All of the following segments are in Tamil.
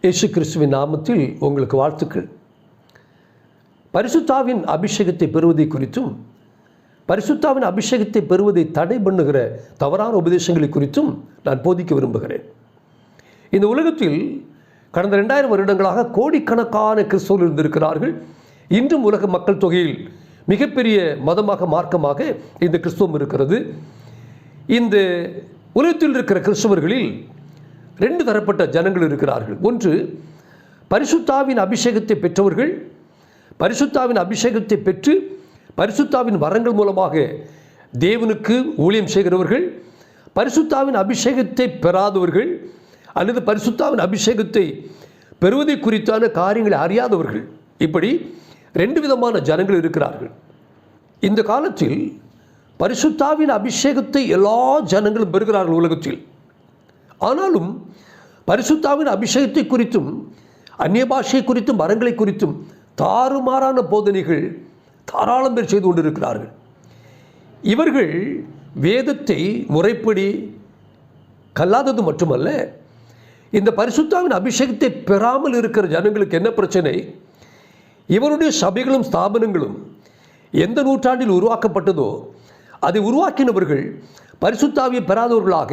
இயேசு கிறிஸ்துவின் நாமத்தில் உங்களுக்கு வாழ்த்துக்கள். பரிசுத்தாவின் அபிஷேகத்தை பெறுவதை குறித்தும் பரிசுத்தாவின் அபிஷேகத்தை பெறுவதை தடை பண்ணுகிற தவறான உபதேசங்களை குறித்தும் நான் போதிக்க விரும்புகிறேன். இந்த உலகத்தில் கடந்த 2000 வருடங்களாக கோடிக்கணக்கான கிறிஸ்தவர்கள் இருந்திருக்கிறார்கள். இன்றும் உலக மக்கள் தொகையில் மிகப்பெரிய மதமாக மார்க்கமாக இந்த கிறிஸ்தவம் இருக்கிறது. இந்த உலகத்தில் இருக்கிற கிறிஸ்தவர்களில் 2 தரப்பட்ட ஜனங்கள் இருக்கிறார்கள். ஒன்று, பரிசுத்தாவின் அபிஷேகத்தை பெற்றவர்கள், பரிசுத்தாவின் அபிஷேகத்தை பெற்று பரிசுத்தாவின் வரங்கள் மூலமாக தேவனுக்கு ஊழியம் செய்கிறவர்கள். பரிசுத்தாவின் அபிஷேகத்தை பெறாதவர்கள் அல்லது பரிசுத்தாவின் அபிஷேகத்தை பெறுவதை குறித்தான காரியங்களை அறியாதவர்கள். இப்படி 2 விதமான ஜனங்கள் இருக்கிறார்கள். இந்த காலத்தில் பரிசுத்தாவின் அபிஷேகத்தை எல்லா ஜனங்களும் பெறுகிறார்கள் உலகத்தில். ஆனாலும் பரிசுத்தாவின் அபிஷேகத்தை குறித்தும் அந்நிய பாஷை குறித்தும் வரங்களை குறித்தும் தாறுமாறான போதனைகள் தாராளம் பேர் செய்து கொண்டிருக்கிறார்கள். இவர்கள் வேதத்தை முறைப்படி கல்லாதது மட்டுமல்ல, இந்த பரிசுத்தாவின் அபிஷேகத்தை பெறாமல் இருக்கிற ஜனங்களுக்கு என்ன பிரச்சனை? இவருடைய சபைகளும் ஸ்தாபனங்களும் எந்த நூற்றாண்டில் உருவாக்கப்பட்டதோ அதை உருவாக்கினவர்கள் பரிசுத்தாவியை பெறாதவர்களாக,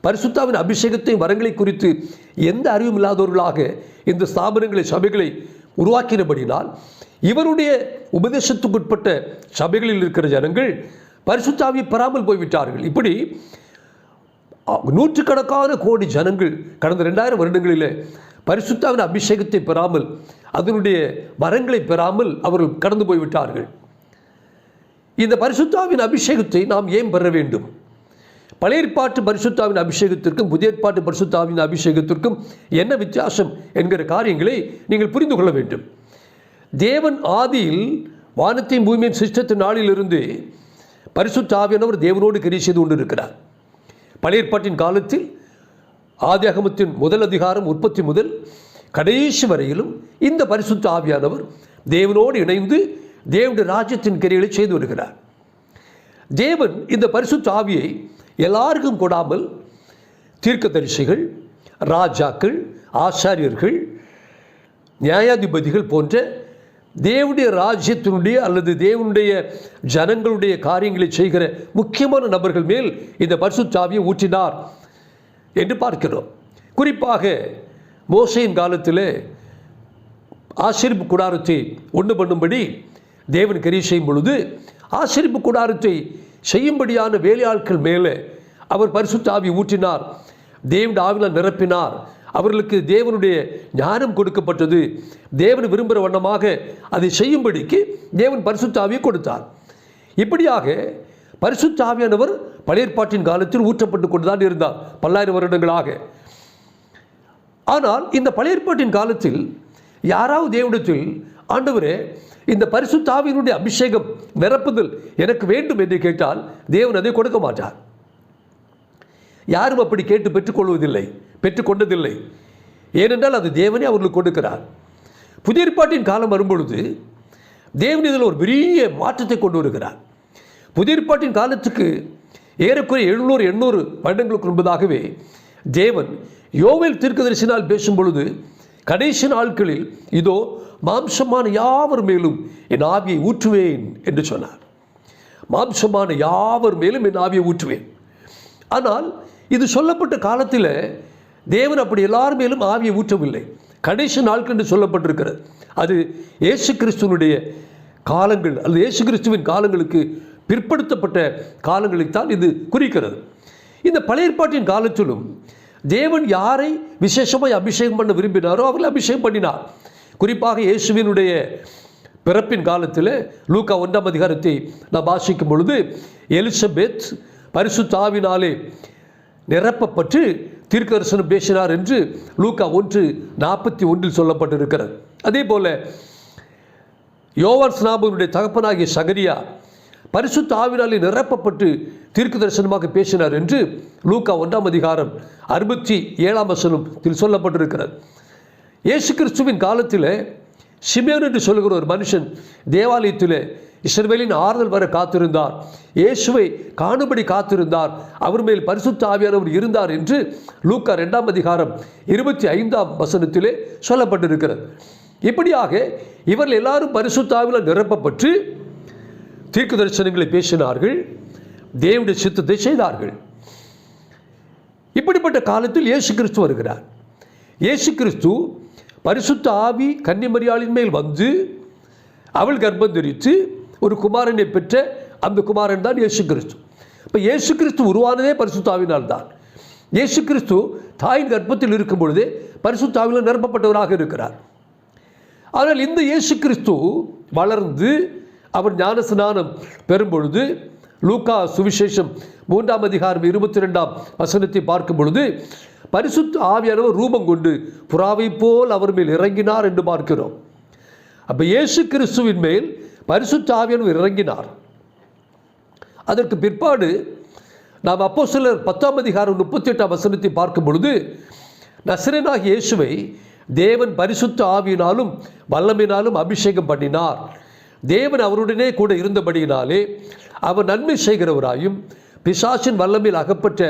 பரிசுத்தாவின் அபிஷேகத்தை வரங்களை குறித்து எந்த அறிவும் இல்லாதவர்களாக இந்த ஸ்தாபனங்களை சபைகளை உருவாக்கினபடினால் இவருடைய உபதேசத்துக்குட்பட்ட சபைகளில் இருக்கிற ஜனங்கள் பரிசுத்தாவியை பெறாமல் போய்விட்டார்கள். இப்படி நூற்றுக்கணக்கான கோடி ஜனங்கள் கடந்த 2000 வருடங்களில் பரிசுத்தாவின் அபிஷேகத்தை பெறாமல், அதனுடைய வரங்களை பெறாமல் அவர்கள் கடந்து போய்விட்டார்கள். இந்த பரிசுத்தாவின் அபிஷேகத்தை நாம் ஏன் பெற வேண்டும்? பழைய ஏற்பாட்டு பரிசுத்தாவின் அபிஷேகத்திற்கும் புதிய ஏற்பாட்டு பரிசுத்தாவின் அபிஷேகத்திற்கும் என்ன வித்தியாசம் என்கிற காரியங்களை நீங்கள் புரிந்து கொள்ள வேண்டும். தேவன் ஆதியில் வானத்தையும் பூமியின் சிருஷ்டத்தின் நாளிலிருந்து பரிசுத்த ஆவியானவர் தேவனோடு கிரியை செய்து கொண்டிருக்கிறார். பழைய ஏற்பாட்டின் காலத்தில் ஆதியாகமத்தின் முதல் அதிகாரம் உற்பத்தி முதல் கடைசி வரையிலும் இந்த பரிசுத்த ஆவியானவர் தேவனோடு இணைந்து தேவனுடைய ராஜ்யத்தின் கிரியைகளை செய்து வருகிறார். தேவன் இந்த பரிசுத்த ஆவியை எல்லாருக்கும் கொடாமல் தீர்க்கதரிசிகள், ராஜாக்கள், ஆசாரியர்கள், நியாயாதிபதிகள் போன்ற தேவனுடைய ராஜ்யத்தினுடைய அல்லது தேவனுடைய ஜனங்களுடைய காரியங்களை செய்கிற முக்கியமான நபர்கள் மேல் இந்த பரிசுத்த ஆவியை ஊற்றினார் என்று பார்க்கிறோம். குறிப்பாக மோசேயின் காலத்தில் ஆசரிப்பு கூடாரத்தை ஒன்று பண்ணும்படி தேவன் கிரியை செய்யும் பொழுது ஆசரிப்பு கூடாரத்தை செய்யும்படியான வேலையாட்கள் மேலே அவர் பரிசுத்த ஆவியை ஊற்றினார், தேவனுடைய ஆவியால் நிரப்பினார். அவர்களுக்கு தேவனுடைய ஞானம் கொடுக்கப்பட்டது. தேவன் விரும்புகிற வண்ணமாக அதை செய்யும்படிக்கு தேவன் பரிசுத்த ஆவியை கொடுத்தார். இப்படியாக பரிசுத்த ஆவியானவர் பழைய ஏற்பாட்டின் காலத்தில் ஊற்றப்பட்டு கொண்டுதான் இருந்தார் பல்லாயிரம் வருடங்களாக. ஆனால் இந்த பழைய ஏற்பாட்டின் காலத்தில் யாராவது தேவனிடத்தில், ஆண்டவரே இந்த பரிசுத்த ஆவியினுடைய அபிஷேகம் நிரப்புதல் எனக்கு வேண்டும் என்று கேட்டால் தேவன் அதை கொடுக்க மாட்டார். யாரும் அப்படி கேட்டு பெற்றுக்கொள்வதில்லை, பெற்றுக்கொண்டதில்லை. ஏனென்றால் அது தேவனே அவர்களுக்கு கொடுக்கிறார். புதிய ஏற்பாட்டின் காலம் வரும்பொழுது தேவன் இதில் ஒரு பெரிய மாற்றத்தை கொண்டு வருகிறார். புதிய ஏற்பாட்டின் காலத்துக்கு ஏறக்குறைய 700-800 வருடங்களுக்கு முன்பதாகவே தேவன் யோவேல் தீர்க்கதரிசினால் பேசும் பொழுது கடைசி நாட்களில் இதோ மாம்சமான யாவர் மேலும் என் ஆவியை ஊற்றுவேன் என்று சொன்னார். மாம்சமான யாவர் மேலும் என் ஆவியை ஊற்றுவேன். ஆனால் இது சொல்லப்பட்ட காலத்தில் தேவன் அப்படி எல்லார் மேலும் ஆவியை ஊற்றவில்லை. கடைசி நாட்கள் என்று சொல்லப்பட்டிருக்கிறது. அது இயேசு கிறிஸ்துவனுடைய காலங்கள் அல்லது இயேசு கிறிஸ்துவின் காலங்களுக்கு பிற்படுத்தப்பட்ட காலங்களைத்தான் இது குறிக்கிறது. இந்த பழைய ஏற்பாட்டின் காலத்திலும் தேவன் யாரை விசேஷமாய் அபிஷேகம் பண்ண விரும்பினாரோ அவர்களை அபிஷேகம் பண்ணினார். குறிப்பாக இயேசுவினுடைய பிறப்பின் காலத்தில் லூக்கா 1ஆம் அதிகாரத்தை நான் வாசிக்கும் பொழுது எலிசபெத் பரிசுத்த ஆவியினாலே நிரப்பப்பட்டு தீர்க்கதரிசனம் பேசினார் என்று லூக்கா 1:41 சொல்லப்பட்டிருக்கிறது. அதே போல யோவான் ஸ்நாபகனுடைய தகப்பனாகிய சகரியா பரிசுத்த ஆவியினாலே நிரப்பப்பட்டு தீர்க்கதரிசனமாக பேசினார் என்று லூக்கா 1ஆம் அதிகாரம் 67ஆம் வசனத்தில் சொல்லப்பட்டிருக்கிறது. இயேசு கிறிஸ்துவின் காலத்தில் சிமியோன் என்று சொல்லுகிற ஒரு மனுஷன் தேவாலயத்தில் இஸ்ரவேலின் ஆறுதல் வர காத்திருந்தார், இயேசுவை காணும்படி காத்திருந்தார், அவர் மேல் பரிசுத்த ஆவியானவர் இருந்தார் என்று லூக்கா 2:25 சொல்லப்பட்டிருக்கிறது. இப்படியாக இவர்கள் எல்லாரும் பரிசுத்த ஆவியால் நிரப்பப்பட்டு தீர்க்க தரிசனங்களை பேசினார்கள், தேவனுடைய சித்தத்தை செய்தார்கள். இப்படிப்பட்ட காலத்தில் இயேசு கிறிஸ்து வருகிறார். இயேசு கிறிஸ்து பரிசுத்த ஆவி கன்னிமரியாளின் மேல் வந்து அவள் கர்ப்பம் தரித்து ஒரு குமாரனை பெற்ற அந்த குமாரன் தான் இயேசு கிறிஸ்து. இப்போ இயேசு கிறிஸ்து உருவானதே பரிசுத்த ஆவியினால் தான். இயேசு கிறிஸ்து தாயின் கர்ப்பத்தில் இருக்கும் பொழுதே பரிசுத்த ஆவியால் நிரப்பப்பட்டவராக இருக்கிறார். ஆனால் இந்த இயேசு கிறிஸ்து வளர்ந்து அவர் ஞானஸ்நானம் பெறும் பொழுது லூக்கா சுவிசேஷம் 3:22 பார்க்கும் பொழுது பரிசுத்த ஆவியானவர் ரூபம் கொண்டு புறாவை போல் அவர் மேல் இறங்கினார் என்று பார்க்கிறோம். அப்போ இயேசு கிறிஸ்துவின் மேல் பரிசுத்த ஆவியானவர் இறங்கினார். அதற்கு பிற்பாடு நாம் அப்போஸ்தலர் 10:38 பார்க்கும் பொழுது நசரேயனாகிய இயேசுவை தேவன் பரிசுத்த ஆவியினாலும் வல்லமையினாலும் அபிஷேகம் பண்ணினார். தேவன் அவருடனே கூட இருந்தபடியினாலே அவர் நன்மை செய்கிறவராயும் பிசாசின் வல்லமையில் அகப்பட்ட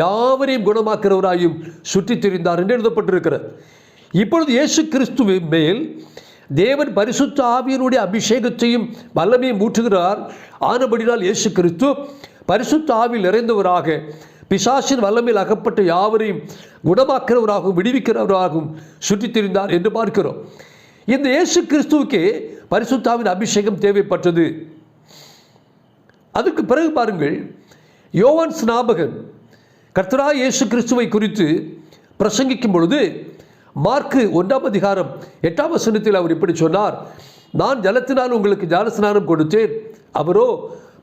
யாவரையும் குணமாக்கிறவராயும் சுற்றித் திரிந்தார் என்று எழுதப்பட்டிருக்கிறது. இப்பொழுது இயேசு கிறிஸ்துவின் மேல் தேவன் பரிசுத்த ஆவியினுடைய அபிஷேகத்தையும் வல்லமையும் ஊற்றுகிறார். ஆனபடினால் இயேசு கிறிஸ்து பரிசுத்த ஆவியில் நிறைந்தவராக பிசாசின் வல்லமையில் அகப்பட்ட யாவரையும் குணமாக்கிறவராகவும் விடுவிக்கிறவராகவும் சுற்றித் திரிந்தார் என்று பார்க்கிறோம். இந்த இயேசு கிறிஸ்துவுக்கே பரிசுத்த ஆவியின் அபிஷேகம் தேவைப்பட்டது. அதற்கு பிறகு பாருங்கள், யோவான் ஸ்நாபகன் கர்த்தராகிய இயேசு கிறிஸ்துவை குறித்து பிரசங்கிக்கும் பொழுது மார்க்கு 1:8 அவர் இப்படி சொன்னார், நான் ஜலத்தினால் உங்களுக்கு ஞானஸ்நானம் கொடுத்தேன், அவரோ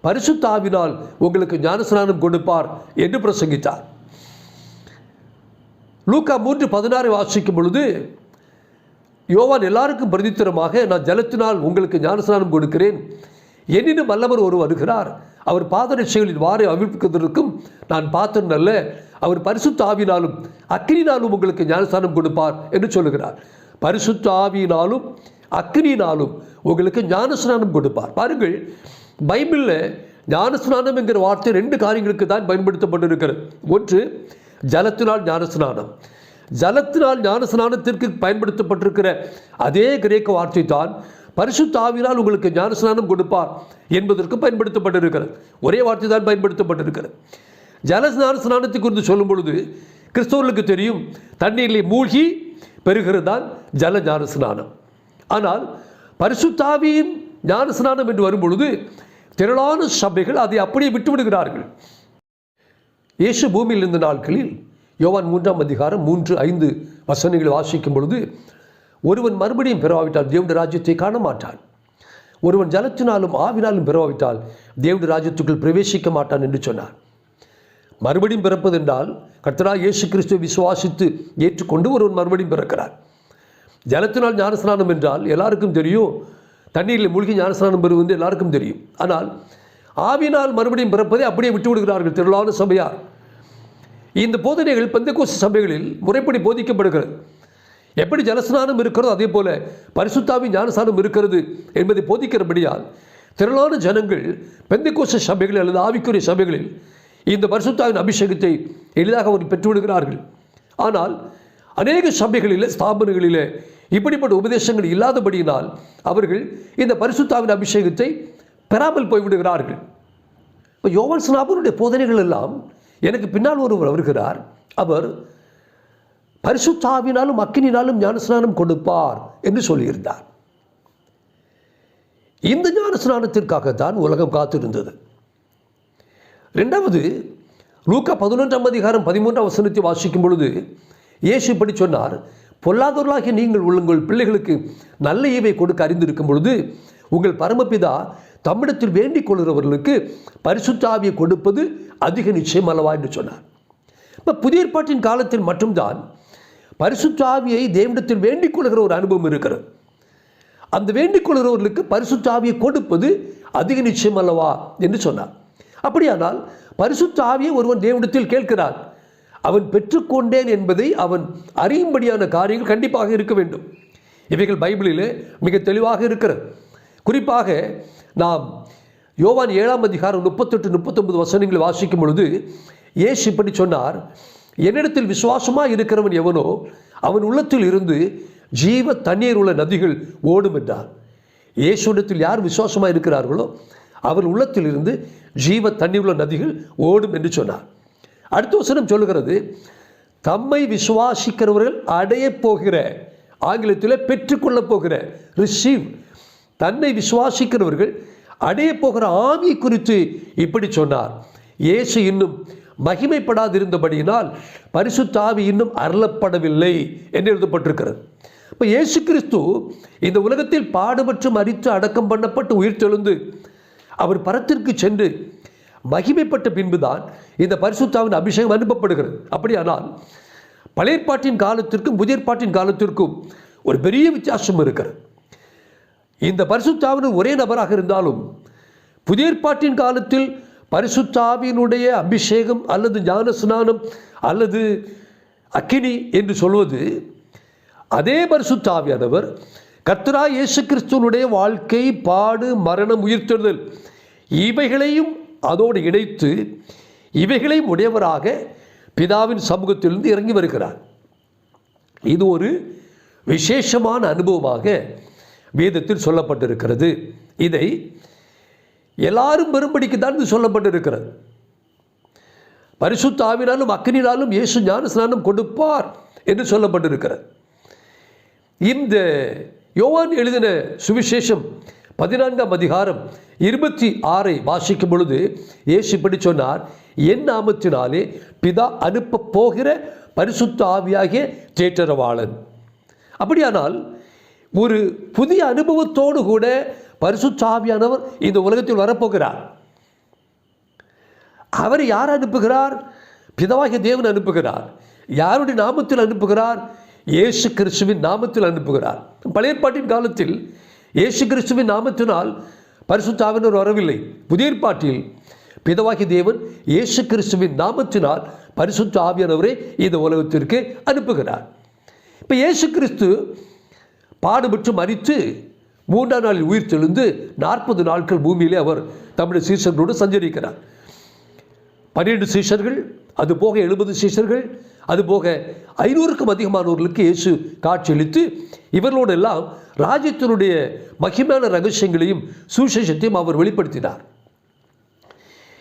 பரிசுத்த ஆவியினால் உங்களுக்கு ஞானஸ்நானம் கொடுப்பார் என்று பிரசங்கித்தார். லூக்கா 3:16 வாசிக்கும் பொழுது யோவான் எல்லாருக்கும் பிரதித்திரமாக, நான் ஜலத்தினால் உங்களுக்கு ஞானஸ்நானம் கொடுக்கிறேன், எனினும் வல்லவர் ஒரு வருகிறார், அவர் பாதரட்சைகளின் வாரை அவிழ்ப்பதற்கும் நான் பாத்திரன் அல்ல, அவர் பரிசுத்த ஆவியினாலும் அக்கினியினாலும் உங்களுக்கு ஞானஸ்நானம் கொடுப்பார் என்று சொல்லுகிறார். பரிசுத்த ஆவியினாலும் அக்கினியினாலும் உங்களுக்கு ஞானஸ்நானம் கொடுப்பார். பாருங்கள், பைபிளில் ஞானஸ்நானம் என்கிற வார்த்தை 2 காரியங்களுக்கு தான் பயன்படுத்தப்பட்டிருக்கிறது. ஒன்று, ஜலத்தினால் ஞானஸ்நானம். ஜலத்தினால் ஞானஸ்நானத்திற்கு பயன்படுத்தப்பட்டிருக்கிற அதே கிரேக்க வார்த்தை தான் பரிசுத்த ஆவியினால் உங்களுக்கு ஞானஸ்நானம் கொடுப்பார் என்பதற்கு பயன்படுத்தப்பட்டிருக்கிறது. ஒரே வார்த்தை தான் பயன்படுத்தப்பட்டிருக்கிறது. ஜல ஞானஸ்நானத்தை குறித்து சொல்லும் பொழுது கிறிஸ்தவர்களுக்கு தெரியும், தண்ணீரில் மூழ்கி பெறுகிறது தான் ஜல ஞானஸ்நானம். ஆனால் பரிசுத்த ஆவியின் ஞானஸ்நானம் என்று வரும்பொழுது திரளான சபைகள் அதை அப்படியே விட்டுவிடுகிறார்கள். இயேசு பூமியில் இருந்த நாட்களில் யோவான் 3:3-5 வாசிக்கும் பொழுது, ஒருவன் மறுபடியும் பிறவாவிட்டால் தேவனுடைய ராஜ்யத்தை காண மாட்டான், ஒருவன் ஜலத்தினாலும் ஆவினாலும் பிறவாவிட்டால் தேவனுடைய ராஜ்யத்துக்குள் பிரவேசிக்க மாட்டான் என்று சொன்னார். மறுபடியும் பிறப்பது என்றால் கர்த்தராகிய இயேசு கிறிஸ்துவை விசுவாசித்து ஏற்றுக்கொண்டு ஒருவன் மறுபடியும் பிறக்கிறார். ஜலத்தினால் ஞானஸ்நானம் என்றால் எல்லாருக்கும் தெரியும், தண்ணீரில் மூழ்கி ஞானஸ்நானம் பெறுவது எல்லாருக்கும் தெரியும். ஆனால் ஆவினால் மறுபடியும் பிறப்பதை அப்படியே விட்டு விடுகிறார்கள் திரளான சபையார். இந்த போதனைகள் பெந்தெகோஸ்து சபைகளில் முறைப்படி போதிக்கப்படுகிறது. எப்படி ஜலஸ்நானம் இருக்கிறதோ அதே போல பரிசுத்தாவின் ஞானஸ்நானம் இருக்கிறது என்பதை போதிக்கிறபடியால் திரளான ஜனங்கள் பெந்தெகோஸ்து சபைகளில் அல்லது ஆவிக்குரிய சபைகளில் இந்த பரிசுத்தாவின் அபிஷேகத்தை எளிதாக அவர் பெற்றுவிடுகிறார்கள். ஆனால் அநேக சபைகளில் ஸ்தாபனங்களில் இப்படிப்பட்ட உபதேசங்கள் இல்லாதபடியினால் அவர்கள் இந்த பரிசுத்தாவின் அபிஷேகத்தை பெறாமல் போய்விடுகிறார்கள். இப்போ யோவான் ஸ்நாபகனுடைய போதனைகள் எல்லாம், எனக்கு பின்னால் ஒருவர் வருகிறார், அவர் பரிசுத்த ஆவியினாலும் அக்கினியினாலும் ஞானஸ்நானம் கொடுப்பார் என்று சொல்லியிருந்தார். இந்த ஞானஸ்நானத்திற்காகத்தான் உலகம் காத்திருந்தது. இரண்டாவது, லூக்கா 11:13 வாசிக்கும் பொழுது இயேசு இப்படி சொன்னார், பொல்லாதவர்களாகிய நீங்கள் உங்கள் பிள்ளைகளுக்கு நல்ல ஈவை கொடுக்க அறிந்திருக்கும் பொழுது உங்கள் பரமபிதா தம்மிடத்தில் வேண்டிக் கொள்கிறவர்களுக்கு பரிசுத்த ஆவியை கொடுப்பது அதிக நிச்சயம் அல்லவா என்று சொன்னார். இப்போ புதிய ஏற்பாட்டின் காலத்தில் மட்டும்தான் பரிசுத்த ஆவியை தேவனிடத்தில் வேண்டிக் கொள்கிற ஒரு அனுபவம் இருக்கிறது. அந்த வேண்டிக் கொள்கிறவர்களுக்கு பரிசுத்த ஆவியை கொடுப்பது அதிக நிச்சயம் அல்லவா என்று சொன்னார். அப்படியானால் பரிசுத்த ஆவியை ஒருவன் தேவனிடத்தில் கேட்கிறான், அவன் பெற்றுக்கொண்டேன் என்பதை அவன் அறியும்படியான காரியங்கள் கண்டிப்பாக இருக்க வேண்டும். இவைகள் பைபிளிலே மிக தெளிவாக இருக்கிறது. குறிப்பாக நாம் யோவான் 7ஆம் அதிகாரம் 38-39 வசனங்களை வாசிக்கும் பொழுது இயேசு இப்படி சொன்னார், என்னிடத்தில் விசுவாசமாக இருக்கிறவன் எவனோ அவன் உள்ளத்தில் இருந்து ஜீவ தண்ணீர் உள்ள நதிகள் ஓடும் என்றார். இயேசுவிடத்தில் யார் விசுவாசமாக இருக்கிறார்களோ அவர் உள்ளத்தில் இருந்து ஜீவ தண்ணீர் உள்ள நதிகள் ஓடும் என்று சொன்னார். அடுத்த வசனம் சொல்லுகிறது, தம்மை விசுவாசிக்கிறவர்கள் அடைய போகிற, ஆங்கிலத்தில் பெற்றுக்கொள்ளப் போகிற, ரிசீவ், தன்னை விசுவாசிக்கிறவர்கள் அடைய போகிற ஆவி குறித்து இப்படி சொன்னார். இயேசு இன்னும் மகிமைப்படாதிருந்தபடியினால் பரிசுத்த ஆவி இன்னும் அருளப்படவில்லை என்று எழுதப்பட்டிருக்கிறது. இப்போ இயேசு கிறிஸ்து இந்த உலகத்தில் பாடுபட்டு மரித்து அடக்கம் பண்ணப்பட்டு உயிர்த்தெழுந்து அவர் பரத்திற்கு சென்று மகிமைப்பட்ட பின்புதான் இந்த பரிசுத்தாவின் அபிஷேகம் அனுப்பப்படுகிறது. அப்படியானால் பழைய ஏற்பாட்டின் காலத்திற்கும் புதிய ஏற்பாட்டின் காலத்திற்கும் ஒரு பெரிய வித்தியாசம் இருக்கிறது. இந்த பரிசுத்தாவின் ஒரே நபராக இருந்தாலும் புதிய ஏற்பாட்டின் காலத்தில் பரிசுத்தாவினுடைய அபிஷேகம் அல்லது ஞான ஸ்நானம் அல்லது அக்கினி என்று சொல்வது அதே பரிசுத்தாவியானவர் கர்த்தராகிய இயேசு கிறிஸ்துவினுடைய வாழ்க்கை, பாடு, மரணம், உயிர்த்தெழுதல் இவைகளையும் அதோடு இணைத்து இவைகளையும் உடையவராக பிதாவின் சமூகத்திலிருந்து இறங்கி வருகிறார். இது ஒரு விசேஷமான அனுபவமாக வேதத்தில் சொல்லப்பட்டிருக்கிறது. இதை எல்லாரும் பெரும்படிக்கு தான் இது சொல்லப்பட்டிருக்கிறது. பரிசுத்த ஆவினாலும் அக்கினினாலும் இயேசு ஞான ஸ்நானம் கொடுப்பார் என்று சொல்லப்பட்டிருக்கிறது. இந்த யோவான் எழுதின சுவிசேஷம் 14ஆம் அதிகாரம் 26 வாசிக்கும் பொழுது இயேசு இப்படி சொன்னார், என் நாமத்தினாலே பிதா அனுப்ப போகிற பரிசுத்த ஆவியாகிய தேற்றரவாளன். அப்படியானால் ஒரு புதிய அனுபவத்தோடு கூட பரிசுத்த ஆவியானவர் இந்த உலகத்தில் வரப்போகிறார். அவர் யார் அனுப்புகிறார்? பிதாவாகிய தேவன் அனுப்புகிறார். யாருடைய நாமத்தில் அனுப்புகிறார்? இயேசு கிறிஸ்துவின் நாமத்தில் அனுப்புகிறார். பழைய ஏற்பாட்டின் காலத்தில் இயேசு கிறிஸ்துவின் நாமத்தினால் பரிசுத்த ஆவியானவர் வரவில்லை. புதிய ஏற்பாட்டில் பிதாவாகிய தேவன் இயேசு கிறிஸ்துவின் நாமத்தினால் பரிசுத்த ஆவியானவரை இந்த உலகத்திற்கு அனுப்புகிறார். இப்போ இயேசு கிறிஸ்து பாடுபட்டு மரித்து 3ஆம் நாளில் உயிர் தெழுந்து 40 நாட்கள் பூமியிலே அவர் தம்முடைய சீஷர்களோடு சஞ்சரிக்கிறார். 12 சீஷர்கள், அதுபோக 70 சீஷர்கள், அதுபோக 500க்கும் அதிகமானவர்களுக்கு இயேசு காட்சியளித்து இவர்களோடு எல்லாம் ராஜ்யத்தினுடைய மகிமையான ரகசியங்களையும் சுவிசேஷத்தையும் அவர் வெளிப்படுத்தினார்.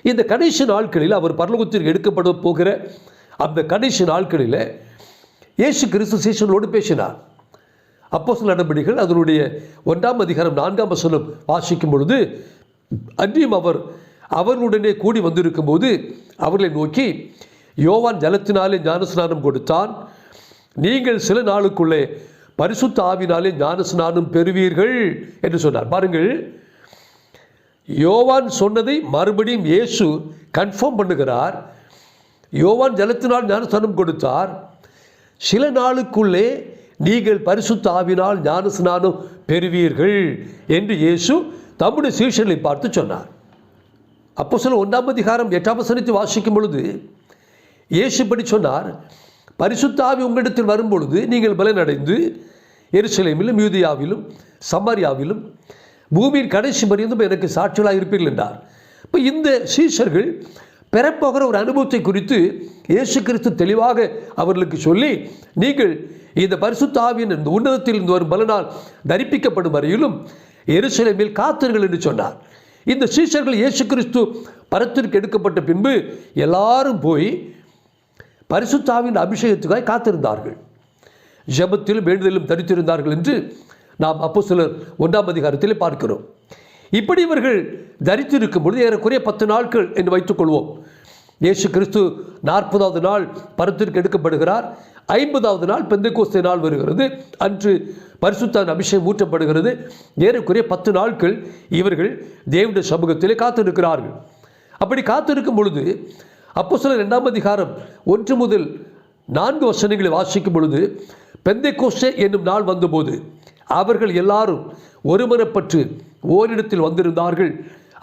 இந்த கடைசி நாட்களில் அவர் பரலோகத்திற்கு எடுக்கப்பட போகிற அந்த கடைசி நாட்களில் இயேசு கிறிஸ்து சீஷர்களோடு பேசினார். அப்போஸ்தலர் நடபடிகள் அதனுடைய 1ஆம் அதிகாரம் 4ஆம் வசனம் வாசிக்கும் பொழுது, அன்றியும் அவர் அவர்களுடனே கூடி வந்திருக்கும் போது அவர்களை நோக்கி, யோவான் ஜலத்தினாலே ஞானஸ்நானம் கொடுத்தான், நீங்கள் சில நாளுக்குள்ளே பரிசுத்த ஆவினாலே ஞானஸ்நானம் பெறுவீர்கள் என்று சொன்னார். பாருங்கள், யோவான் சொன்னதை மறுபடியும் இயேசு கன்ஃபார்ம் பண்ணுகிறார். யோவான் ஜலத்தினால் ஞானஸ்நானம் கொடுத்தார், சில நாளுக்குள்ளே நீங்கள் பரிசுத்த ஆவினால் ஞானஸ்நானம் பெறுவீர்கள் என்று இயேசு தம்முடைய சீஷர்களை பார்த்து சொன்னார். அப்போஸ்தலர் 1ஆம் அதிகாரம் 8ஆம் வசனத்தை வாசிக்கும் பொழுது இயேசு இப்படி சொன்னார், பரிசுத்த ஆவி உங்களிடத்தில் வரும்பொழுது நீங்கள் பலனடைந்து எருசலேமிலும் யூதியாவிலும் சமாரியாவிலும் பூமியின் கடைசி பரியந்தம் எனக்கு சாட்சிகளாக இருப்பீர்கள் என்றார். இப்போ இந்த சீஷர்கள் பெறப்போகிற ஒரு அனுபவத்தை குறித்து இயேசு கிறிஸ்து தெளிவாக அவர்களுக்கு சொல்லி, நீங்கள் இந்த பரிசுத்த ஆவியின் இந்த உன்னதத்தில் இருந்து வரும் பலனால் தரிப்பிக்கப்படும் வரையிலும் எருசலேமில் காத்திருங்கள் என்று சொன்னார். இந்த சீஷர்கள் இயேசு கிறிஸ்து பரத்திற்கு எடுக்கப்பட்ட பின்பு எல்லாரும் போய் பரிசுத்த ஆவியின் அபிஷேகத்துக்காக காத்திருந்தார்கள், ஜெபத்திலும் வேண்டுதலிலும் தரித்திருந்தார்கள் என்று நாம் அப்போஸ்தலர் 1ஆம் அதிகாரத்திலே பார்க்கிறோம். இப்படி இவர்கள் தரித்திருக்கும் பொழுது ஏறக்குறைய 10 நாட்கள் என்று வைத்துக்கொள்வோம். இயேசு கிறிஸ்து 40வது நாள் பரத்திற்கு எடுக்கப்படுகிறார். 50வது நாள் பெந்தெக்கோஸ்தே நாள் வருகிறது. அன்று பரிசுத்த அபிஷேகம் ஊற்றப்படுகிறது. ஏறக்குறைய 10 நாட்கள் இவர்கள் தேவனுடைய சமூகத்திலே காத்திருக்கிறார்கள். அப்படி காத்திருக்கும் பொழுது அப்போஸ்தலர் 2ஆம் அதிகாரம் 1 முதல் 4 வசனங்களை வாசிக்கும் பொழுது, பெந்தெக்கோஸ்தே என்னும் நாள் வந்தபோது அவர்கள் எல்லாரும் ஒருமனப்பட்டு ஓரிடத்தில் வந்திருந்தார்கள்.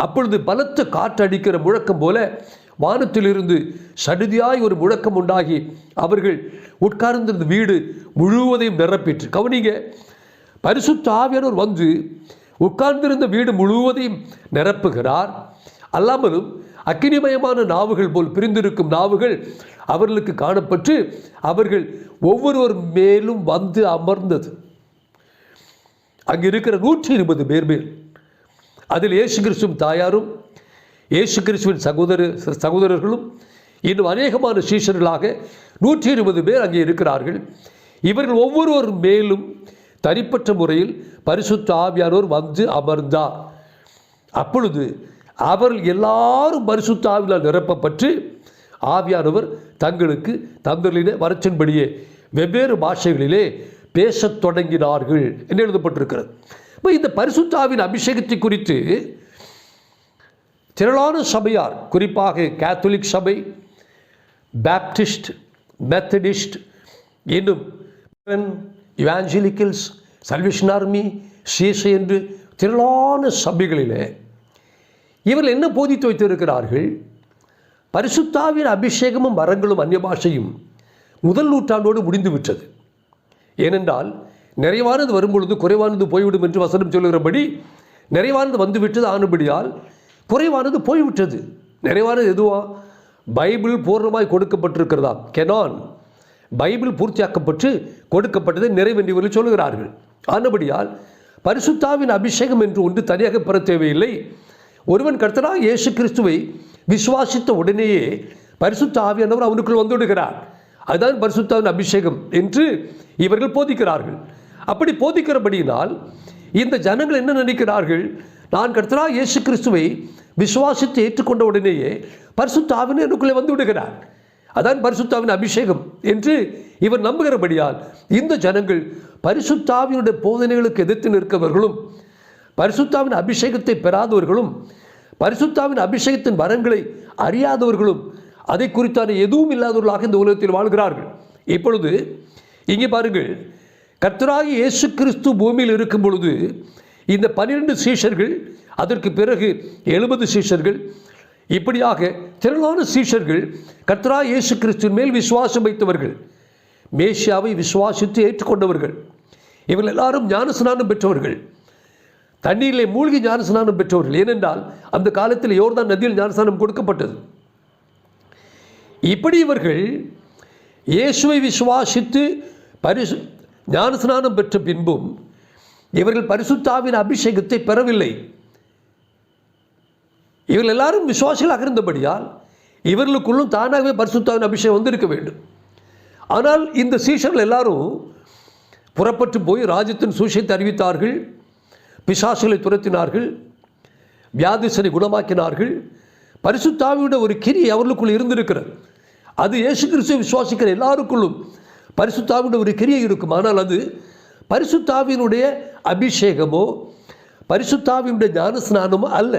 அப்பொழுது பலத்த காற்று அடிக்கிற முழக்கம் போல வானத்திலிருந்து சடுதியாய் ஒரு முழக்கம் உண்டாகி அவர்கள் உட்கார்ந்திருந்த வீடு முழுவதையும் நிரப்பிற்று. கவனிங்க, பரிசுத்த ஆவியானவர் வந்து உட்கார்ந்திருந்த வீடு முழுவதையும் நிரப்புகிறார். அல்லாமலும் அக்கினிமயமான நாவுகள் போல் பிரிந்திருக்கும் நாவுகள் அவர்களுக்கு காணப்பட்டு அவர்கள் ஒவ்வொருவர் மேலும் வந்து அமர்ந்தது. அங்கு இருக்கிற 120 பேர் மேல், அதில் இயேசு கிறிஸ்துவின் தாயாரும் இயேசு கிறிஸ்துவின் சகோதரர்களும் இன்னும் அநேகமான சீஷர்களாக 120 பேர் அங்கே இருக்கிறார்கள். இவர்கள் ஒவ்வொருவர் மேலும் தனிப்பட்ட முறையில் பரிசுத்த ஆவியானவர் வந்து அமர்ந்தார். அப்பொழுது அவர்கள் எல்லாரும் பரிசுத்த ஆவியால் நிரப்பப்பட்டு ஆவியானவர் தங்களுக்கு தந்தலிலே வரச்சின்படியே வெவ்வேறு பாஷைகளிலே பேசத் தொடங்கினார்கள் என்று எழுதப்பட்டிருக்கிறது. இப்போ இந்த பரிசுத்த ஆவியின் அபிஷேகத்தை குறித்து திரளான சபையார், குறிப்பாக கேத்தலிக் சபை, பேப்டிஸ்ட், மெத்தடிஸ்ட், இன்னும் இவாஞ்சலிக்கல்ஸ், சல்வேஷன் ஆர்மி, சிஎஸ்ஐ என்று திரளான சபைகளிலே இவர்கள் என்ன போதித்து வைத்திருக்கிறார்கள்? பரிசுத்த ஆவியின் அபிஷேகமும் வரங்களும் அந்நிய பாஷையும் முதல் நூற்றாண்டோடு முடிந்து விட்டது. ஏனென்றால் நிறைவானது வரும்பொழுது குறைவானது போய்விடும் என்று வசனம் சொல்லுகிறபடி நிறைவானது வந்துவிட்டது. ஆனபடியால் குறைவானது போய்விட்டது. நிறைவானது எதுவா? பைபிள் பூர்ணமாய் கொடுக்கப்பட்டிருக்கிறதா, கெனான், பைபிள் பூர்த்தியாக்கப்பட்டு கொடுக்கப்பட்டதை நிறைவென்று சொல்லுகிறார்கள். ஆனபடியால் பரிசுத்த ஆவியின் அபிஷேகம் என்று ஒன்று தனியாக பெற தேவையில்லை. ஒருவன் கர்த்தராகிய இயேசு கிறிஸ்துவை விசுவாசித்த உடனேயே பரிசுத்த ஆவியானவர் அவனுக்குள் வந்துவிடுகிறார். அதுதான் பரிசுத்த ஆவியின் அபிஷேகம் என்று இவர்கள் போதிக்கிறார்கள். அப்படி போதிக்கிறபடியினால் இந்த ஜனங்கள் என்ன நினைக்கிறார்கள்? நான் கர்த்தராகிய இயேசு கிறிஸ்துவை விசுவாசித்து ஏற்றுக்கொண்ட உடனேயே பரிசுத்த ஆவியானவர் எனக்குள்ளே வந்து விடுகிறார். அதான் பரிசுத்த ஆவியின் அபிஷேகம் என்று இவர் நம்புகிறபடியால் இந்த ஜனங்கள் பரிசுத்த ஆவியினுடைய போதனைகளுக்கு எதிர்த்து நிற்கவர்களும், பரிசுத்த ஆவியின் அபிஷேகத்தை பெறாதவர்களும், பரிசுத்த ஆவியின் அபிஷேகத்தின் வரங்களை அறியாதவர்களும், அதை குறித்தான எதுவும் இல்லாதவர்களாக இந்த உலகத்தில் வாழ்கிறார்கள். இப்பொழுது இங்கே பாருங்கள், கர்த்தராகிய இயேசு கிறிஸ்து பூமியில் இருக்கும் பொழுது இந்த 12 சீஷர்கள், அதற்கு பிறகு 70 சீஷர்கள், இப்படியாக திரளான சீஷர்கள் கர்த்தராகிய இயேசு கிறிஸ்துவின் மேல் விசுவாசம் வைத்தவர்கள், மேசியாவை விசுவாசித்து ஏற்றுக்கொண்டவர்கள். இவர்கள் எல்லாரும் ஞானஸ்நானம் பெற்றவர்கள், தண்ணீரிலே மூழ்கி ஞானஸ்நானம் பெற்றவர்கள். ஏனென்றால் அந்த காலத்தில் யோர்தான் நதியில் ஞானஸ்நானம் கொடுக்கப்பட்டது. இப்படி இவர்கள் இயேசுவை விசுவாசித்து ஞானஸ்நானம் பெற்ற பின்பும் இவர்கள் பரிசுத்த ஆவியின் அபிஷேகத்தை பெறவில்லை. இவர்கள் எல்லாரும் விசுவாசிகளாக இருந்தபடியால் இவர்களுக்குள்ளும் தானாகவே பரிசுத்த ஆவியின் அபிஷேகம் வந்திருக்க வேண்டும். ஆனால் இந்த சீஷர்கள் எல்லாரும் புறப்பட்டு போய் ராஜ்யத்தின் சுவிசேஷத்தை அறிவித்தார்கள், பிசாசுகளை துரத்தினார்கள், வியாதிசனை குணமாக்கினார்கள். பரிசுத்த ஆவியுடைய ஒரு கிரியை அவர்களுக்குள் இருந்திருக்கிறது. அது இயேசு கிறிஸ்துவை விசுவாசிக்கிற எல்லாருக்குள்ளும் பரிசுத்த ஆவியுடைய ஒரு கிரியை இருக்கும். ஆனால் அது பரிசுத்த ஆவியினுடைய அபிஷேகமோ பரிசுத்த ஆவியினுடைய ஞானஸ்நானமோ அல்ல.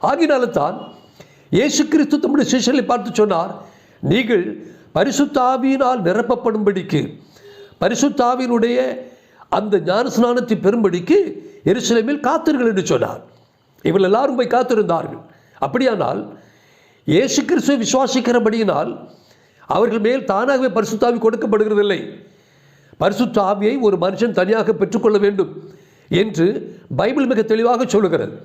ஆகினால தான் இயேசு கிறிஸ்து தம்முடைய சீஷர்களை பார்த்து சொன்னார், நீங்கள் பரிசுத்த ஆவியினால் நிரப்பப்படும்படிக்கு, பரிசுத்த ஆவியினுடைய அந்த ஞானஸ்நானத்தை பெறும்படிக்கு எருசலேமில் காத்திருங்கள் என்று சொன்னார். இவர்கள் எல்லாரும் போய் காத்திருந்தார்கள். அப்படியானால் இயேசு கிறிஸ்துவை விசுவாசிக்கிறபடியினால் அவர்கள் மேல் தானாகவே பரிசுத்த ஆவி கொடுக்கப்படுகிறதில்லை. பரிசுத்த ஆவியை ஒரு மனுஷன் தனியாக பெற்றுக்கொள்ள வேண்டும் என்று பைபிள் மிக தெளிவாக சொல்லுகிறது.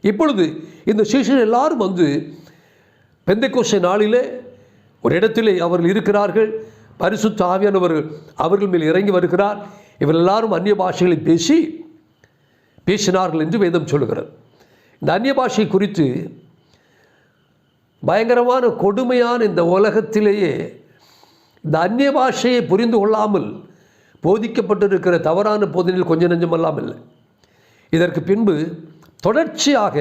இப்பொழுது இந்த சீஷர்கள் எல்லாரும் வந்து பெந்தைக்கோஸ்தே நாளிலே ஒரு இடத்திலே அவர்கள் இருக்கிறார்கள். பரிசுத்த ஆவியானவர் அவர்கள் மேல் இறங்கி வருகிறார். இவர்கள் எல்லாரும் அந்நிய பாஷைகளை பேசினார்கள் என்று வேதம் சொல்லுகிறது. இந்த அந்நிய பாஷை குறித்து பயங்கரமான கொடுமையான இந்த உலகத்திலேயே இந்த அந்நிய பாஷையை புரிந்து கொள்ளாமல் போதிக்கப்பட்டிருக்கிற தவறான போதனையில் கொஞ்சம் நெஞ்சமெல்லாம் இல்லை. இதற்கு பின்பு தொடர்ச்சியாக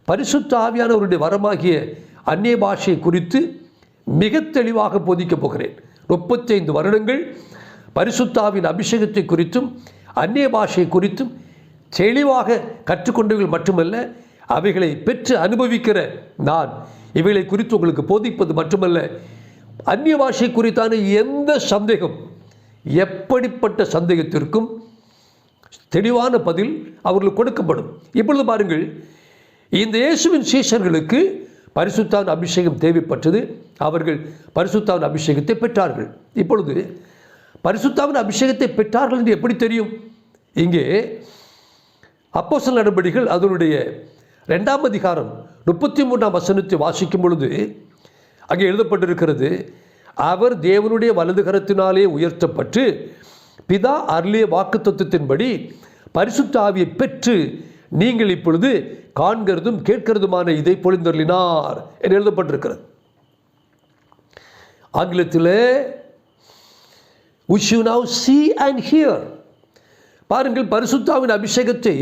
பரிசுத்த ஆவியானவருடைய வரமாகிய அந்நிய பாஷையை குறித்து மிக தெளிவாக போதிக்கப் போகிறேன். 35 வருடங்கள் பரிசுத்த ஆவியின் அபிஷேகத்தை குறித்தும் அந்நிய பாஷை குறித்தும் தெளிவாக கற்றுக்கொண்டவர்கள் மட்டுமல்ல, அவைகளை பெற்று அனுபவிக்கிற நான் இவைகளை குறித்து உங்களுக்கு போதிப்பது மட்டுமல்ல, அந்நிய பாஷை குறித்தான எந்த சந்தேகம், எப்படிப்பட்ட சந்தேகத்திற்கும் தெளிவான பதில் அவர்களுக்கு கொடுக்கப்படும். இப்பொழுது பாருங்கள், இந்த இயேசுவின் சீஷர்களுக்கு பரிசுத்தாவின் அபிஷேகம் தேவைப்பட்டது. அவர்கள் பரிசுத்தாவின் அபிஷேகத்தை பெற்றார்கள். இப்பொழுது பரிசுத்தாவின் அபிஷேகத்தை பெற்றார்கள் என்று எப்படி தெரியும்? இங்கே அப்போஸ்தலர் நடபடிகள் அதனுடைய 2ஆம் அதிகாரம் 33ஆம் வசனத்தை வாசிக்கும் பொழுது அங்கே எழுதப்பட்டிருக்கிறது, அவர் தேவனுடைய வலது கரத்தினாலே உயர்த்தப்பட்டு பிதா அருளிய வாக்குத்தத்தத்தின்படி பரிசுத்த ஆவியை பெற்று நீங்கள் இப்பொழுது காண்கிறதும் கேட்கிறதுமான இதை பொழிந்தருளினார் என்று எழுதப்பட்டிருக்கிறது. ஆங்கிலத்தில் which you now see and hear. பாருங்கள், பரிசுத்தாவின் அபிஷேகத்தை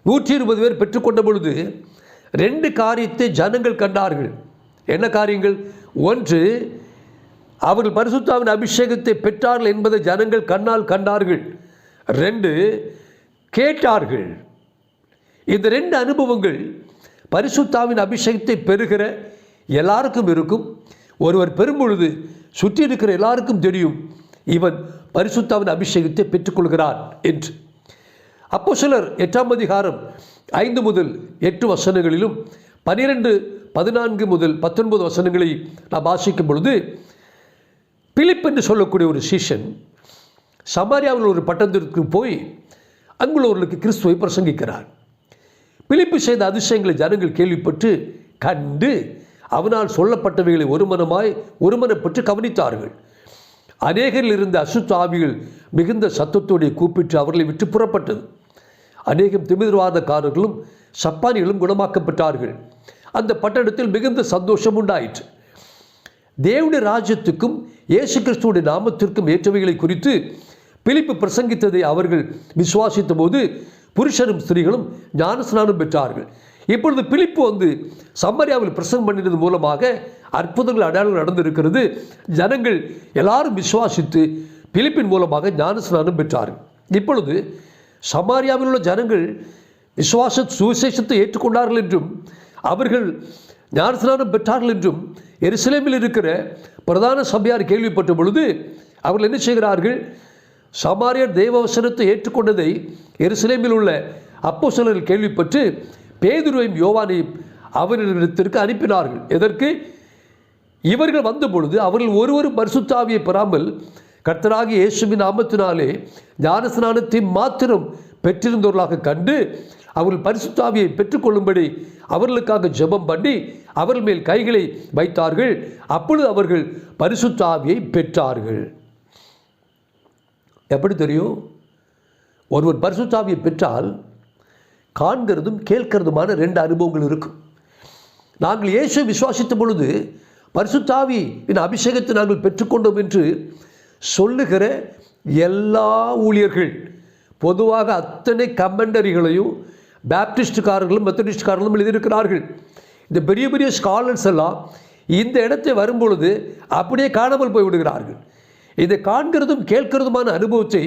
120 பேர் பெற்றுக்கொண்ட பொழுது 2 காரியத்தை ஜனங்கள் கண்டார்கள். என்ன காரியங்கள்? ஒன்று, அவர்கள் பரிசுத்தாவின் அபிஷேகத்தை பெற்றார்கள் என்பதை ஜனங்கள் கண்ணால் கண்டார்கள். 2, கேட்டார்கள். இந்த 2 அனுபவங்கள் பரிசுத்தாவின் அபிஷேகத்தை பெறுகிற எல்லாருக்கும் இருக்கும். ஒருவர் பெறும் பொழுது சுற்றி இருக்கிற எல்லாருக்கும் தெரியும், இவன் பரிசுத்தாவின் அபிஷேகத்தை பெற்றுக்கொள்கிறான் என்று. அப்போஸ்தலர் 8ஆம் அதிகாரம் 5 முதல் 8 வசனங்களிலும் 12, 14 முதல் 19 வசனங்களை நாம் வாசிக்கும் பொழுது, பிலிப் என்று சொல்லக்கூடிய ஒரு சீஷன் சமாரியாவில் ஒரு பட்டணத்திற்கு போய் அங்குள்ளவர்களுக்கு கிறிஸ்துவை பிரசங்கிக்கிறார். பிலிப்பு செய்த அதிசயங்களை ஜனங்கள் கேள்விப்பட்டு கண்டு அவனால் சொல்லப்பட்டவைகளை ஒருமனப்பட்டு கவனித்தார்கள். அநேகரில் இருந்த அசுத்த ஆவிகள் மிகுந்த சத்தத்தோடு கூப்பிட்டு அவர்களை விட்டு புறப்பட்டது. அநேகம் திமிர்வாதக்காரர்களும் சப்பானிகளும் குணமாக்கப்பட்டார்கள். அந்த பட்டணத்தில் மிகுந்த சந்தோஷம் உண்டாயிற்று. தேவனுடைய ராஜ்யத்துக்கும் இயேசு கிறிஸ்துவுடைய நாமத்திற்கும் ஏற்றவைகளை குறித்து பிலிப்பு பிரசங்கித்ததை அவர்கள் விசுவாசித்த போது புருஷரும் ஸ்திரீகளும் ஞானஸ்நானம் பெற்றார்கள். இப்பொழுது பிலிப்பு சமாரியாவில் பிரசங்கம் பண்ணினது மூலமாக அற்புதங்கள் அடையாளங்கள் நடந்திருக்கிறது. ஜனங்கள் எல்லாரும் விசுவாசித்து பிலிப்பின் மூலமாக ஞானஸ்நானம் பெற்றார்கள். இப்பொழுது சமாரியாவில் உள்ள ஜனங்கள் சுவிசேஷத்தை ஏற்றுக்கொண்டார்கள் என்றும் அவர்கள் ஞானஸ்நானம் பெற்றார்கள் என்றும் எருசலேமில் இருக்கிற பிரதான சபையார் கேள்விப்பட்ட பொழுது அவர்கள் என்ன செய்கிறார்கள்? சமாரியர் தேவவசனத்தை ஏற்றுக்கொண்டதை எருசலேமில் உள்ள அப்போஸ்தலர்கள் கேள்விப்பட்டு பேதுருவையும் யோவானையும் அவரிடத்திற்கு அனுப்பினார்கள். எதற்கு? இவர்கள் வந்த பொழுது அவர்கள் ஒருவரும் பரிசுத்த ஆவியை பெறாமல் கர்த்தராகிய இயேசுவின் நாமத்தினாலே ஞானஸ்நானத்தை மாத்திரம் பெற்றிருந்தவர்களாக கண்டு அவர்கள் பரிசுத்த ஆவியை பெற்றுக்கொள்ளும்படி அவர்களுக்காக ஜெபம் பண்ணி அவர்கள் மேல் கைகளை வைத்தார்கள். அப்பொழுது அவர்கள் பரிசுத்த ஆவியை பெற்றார்கள். எப்படி தெரியும்? ஒருவர் பரிசுத்த ஆவியை பெற்றால் காண்கிறதும் கேட்கிறதுமான 2 அனுபவங்கள் இருக்கும். நாங்கள் இயேசு விசுவாசித்த பொழுது பரிசுத்த ஆவியின் அபிஷேகத்தை நாங்கள் பெற்றுக்கொண்டோம் என்று சொல்லுகிற எல்லா ஊழியர்கள், பொதுவாக அத்தனை கமெண்டரிகளையும் பேப்டிஸ்டுக்காரர்களும் மெத்தடிஸ்டுக்காரர்களும் எழுதியிருக்கிறார்கள். இந்த பெரிய பெரிய ஸ்காலர்ஸ் எல்லாம் இந்த இடத்தை வரும்பொழுது அப்படியே காணாமல் போய்விடுகிறார்கள். இதை காண்கிறதும் கேட்கிறதுமான அனுபவத்தை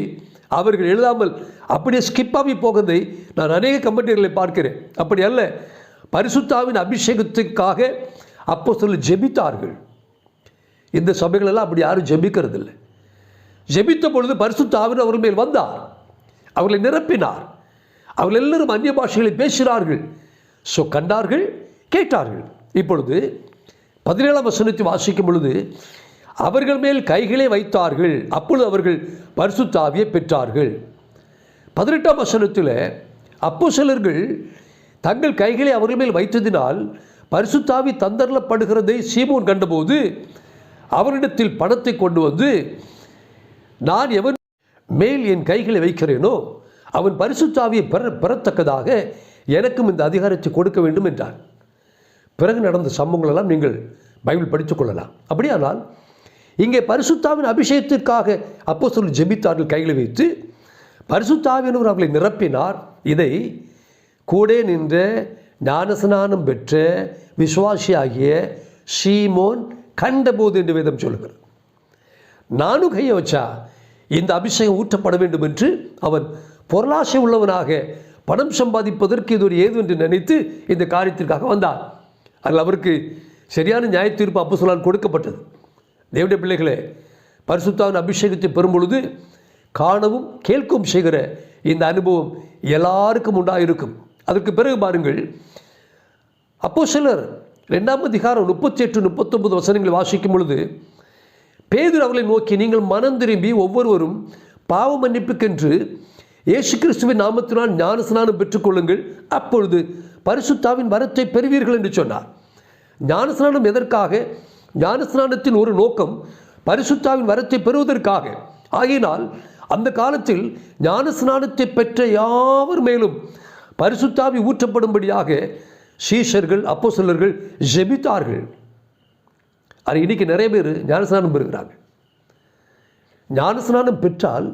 அவர்கள் எழுதாமல் அப்படியே ஸ்கிப்பாகி போகிறதை நான் அநேக கமெண்டரிகளை பார்க்கிறேன். அப்படி அல்ல, பரிசுத்தாவின் அபிஷேகத்துக்காக அப்போஸ்தலர்கள் ஜெபித்தார்கள். இந்த சபைகளெல்லாம் அப்படி யாரும் ஜெபிக்கிறதில்லை. ஜெபித்த பொழுது பரிசுத்த ஆவியானவர் அவர்கள் மேல் வந்தார், அவர்களை நிரப்பினார். அவர்கள் எல்லாரும் அந்நிய பாஷைகளை பேசினார்கள். கண்டார்கள், கேட்டார்கள். இப்பொழுது 17ஆம் வசனத்தை வாசிக்கும் பொழுது அவர்கள் மேல் கைகளை வைத்தார்கள், அப்பொழுது அவர்கள் பரிசுத்த ஆவியை பெற்றார்கள். 18ஆம் வசனத்தில் அப்போஸ்தலர்கள் தங்கள் கைகளை அவர்கள் மேல் வைத்ததினால் பரிசுத்த ஆவி தந்தரப்படுகிறதை சீமோன் கண்டபோது அவரிடத்தில் பணத்தை கொண்டு வந்து, நான் எவன் மேல் என் கைகளை வைக்கிறேனோ அவன் பரிசுத்த ஆவியை பெறத்தக்கதாக எனக்கும் இந்த அதிகாரத்தை கொடுக்க வேண்டும் என்றார். பிறகு நடந்த சம்பவங்களெல்லாம் நீங்கள் பைபிள் படித்துக் கொள்ளலாம். அப்படியானால் இங்கே பரிசுத்தாவின் அபிஷேகத்திற்காக அப்போஸ்தலர்கள் ஜெபித்தார்கள், கைகளை வைத்து. பரிசுத்த ஆவியானவர் அவர்களை நிரப்பினார். இதை கூட நின்ற ஞானஸ்நானம் பெற்ற விசுவாசியாகிய சீமோன் கண்டபோது என்று வேதம் சொல்லுகிறது. நானும் கையை வச்சா இந்த அபிஷேகம் ஊற்றப்பட வேண்டும் என்று அவன் பொருளாசை உள்ளவனாக பணம் சம்பாதிப்பதற்கு இது ஒரு ஏது என்று நினைத்து இந்த காரியத்திற்காக வந்தார். அதில் அவருக்கு சரியான நியாய தீர்ப்பு அப்போஸ்தலரால் கொடுக்கப்பட்டது. தேவனுடைய பிள்ளைகளே, பரிசுத்தாவின் அபிஷேகத்தை பெறும் பொழுது காணவும் கேட்கவும் செய்கிற இந்த அனுபவம் எல்லாருக்கும் உண்டாயிருக்கும். அதற்கு பிறகு பாருங்கள், அப்போஸ்தலர் 2ஆம் அதிகாரம் 38-39 வசனங்களை வாசிக்கும் பொழுது பேதுரு அவர்களை நோக்கி, நீங்கள் மனம் திரும்பி ஒவ்வொருவரும் பாவ மன்னிப்புக்கென்று இயேசு கிறிஸ்துவின் நாமத்தினால் ஞானஸ்நானம் பெற்றுக்கொள்ளுங்கள், அப்பொழுது பரிசுத்தாவின் வரத்தை பெறுவீர்கள் என்று சொன்னார். ஞானஸ்நானம் எதற்காக? ஞானஸ்நானத்தின் ஒரு நோக்கம் பரிசுத்தாவின் வரத்தை பெறுவதற்காக. ஆகினால் அந்த காலத்தில் ஞானஸ்நானத்தை பெற்ற யாவர் மேலும் பரிசுத்தாவி ஊற்றப்படும்படியாக சீஷர்கள் அப்போஸ்தலர்கள் ஜெபித்தார்கள். அது இன்னைக்கு நிறைய பேர் ஞானஸ்நானம் பெறுகிறாங்க. ஞானஸ்நானம் பெற்றால்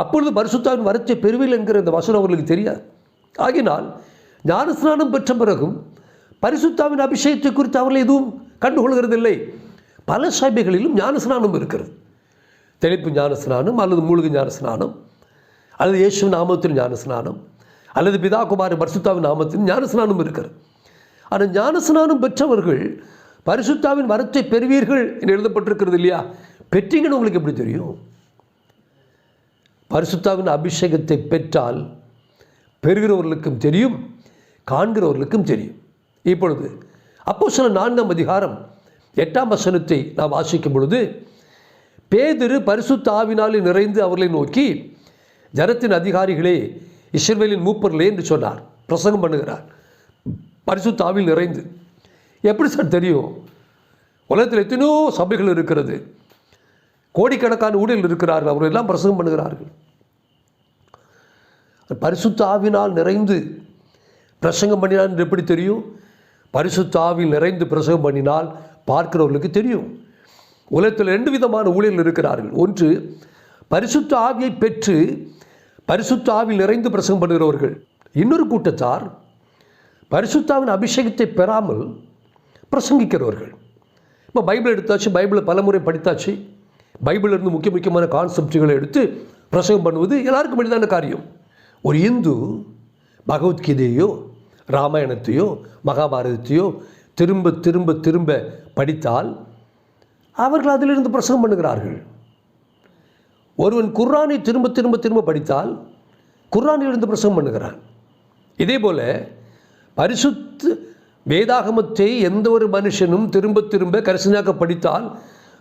அப்பொழுது பரிசுத்தாவின் வரத்தை பெறுவீர்கள் என்கிற இந்த வசனம் அவர்களுக்கு தெரியாது. ஆகினால் ஞானஸ்நானம் பெற்ற பிறகும் பரிசுத்தாவின் அபிஷேகத்தை குறித்து அவர்கள் எதுவும் கண்டுகொள்கிறதில்லை. பல சபைகளிலும் ஞானஸ்நானம் இருக்கிறது. தெளிப்பு ஞானஸ்நானம், அல்லது மூலிகை ஞானஸ்நானம், அல்லது இயேசு நாமத்தில் ஞானஸ்நானம், அல்லது பிதா குமார பரிசுத்தாவின் நாமத்தில் ஞானஸ்நானம் இருக்கிறது. ஆனால் ஞானஸ்நானம் பெற்றவர்கள் பரிசுத்தாவின் வரத்தை பெறுவீர்கள் என்று எழுதப்பட்டிருக்கிறது இல்லையா? பெற்றீங்கன்னு உங்களுக்கு எப்படி தெரியும்? பரிசுத்தாவின் அபிஷேகத்தை பெற்றால் பெறுகிறவர்களுக்கும் தெரியும், காண்கிறவர்களுக்கும் தெரியும். இப்பொழுது அப்போஸ்தலர் 4ஆம் அதிகாரம் 8ஆம் வசனத்தை நாம் வாசிக்கும் பொழுது, பேதுரு பரிசுத்த ஆவினாலே நிறைந்து அவர்களை நோக்கி, ஜனத்தின் அதிகாரிகளே, இஸ்ரவேலின் மூப்பர்களே என்று சொன்னார். பிரசங்கம் பண்ணுகிறார் பரிசுத்த ஆவியில் நிறைந்து. எப்படி சார் தெரியும்? உலகத்தில் எத்தனையோ சபைகள் இருக்கிறது, கோடிக்கணக்கான ஊழியர்கள் இருக்கிறார்கள், அவர்கள் எல்லாம் பிரசங்கம் பண்ணுகிறார்கள். பரிசுத்த ஆவினால் நிறைந்து பிரசங்கம் பண்ணினார் என்று எப்படி தெரியும்? பரிசுத்த ஆவியில் நிறைந்து பிரசங்கம் பண்ணினால் பார்க்கிறவர்களுக்கு தெரியும். உலகத்தில் 2 விதமான ஊழியர்கள் இருக்கிறார்கள். ஒன்று, பரிசுத்த ஆவியை பெற்று பரிசுத்த ஆவியில் நிறைந்து பிரசங்கம் பண்ணுகிறவர்கள். இன்னொரு கூட்டத்தார் பரிசுத்தாவின் அபிஷேகத்தை பெறாமல் பிரசங்கிக்கிறவர்கள். இப்போ பைபிள் எடுத்தாச்சு, பைபிளை பலமுறை படித்தாச்சு, பைபிளிலிருந்து முக்கியமான கான்செப்டுகளை எடுத்து பிரசங்கம் பண்ணுவது எல்லாருக்கும் எளிதான காரியம். ஒரு இந்து பகவத்கீதையோ ராமாயணத்தையோ மகாபாரதத்தையோ திரும்ப திரும்ப திரும்ப படித்தால் அவர்கள் அதிலிருந்து பிரசங்கம் பண்ணுகிறார்கள். ஒருவன் குர்ஆனை திரும்ப திரும்ப திரும்ப படித்தால் குர்ஆனிலிருந்து பிரசங்கம் பண்ணுகிறான். இதே போல் பரிசுத்த வேதாகமத்தை எந்த ஒரு மனுஷனும் திரும்ப திரும்ப கரிசனையாக படித்தால்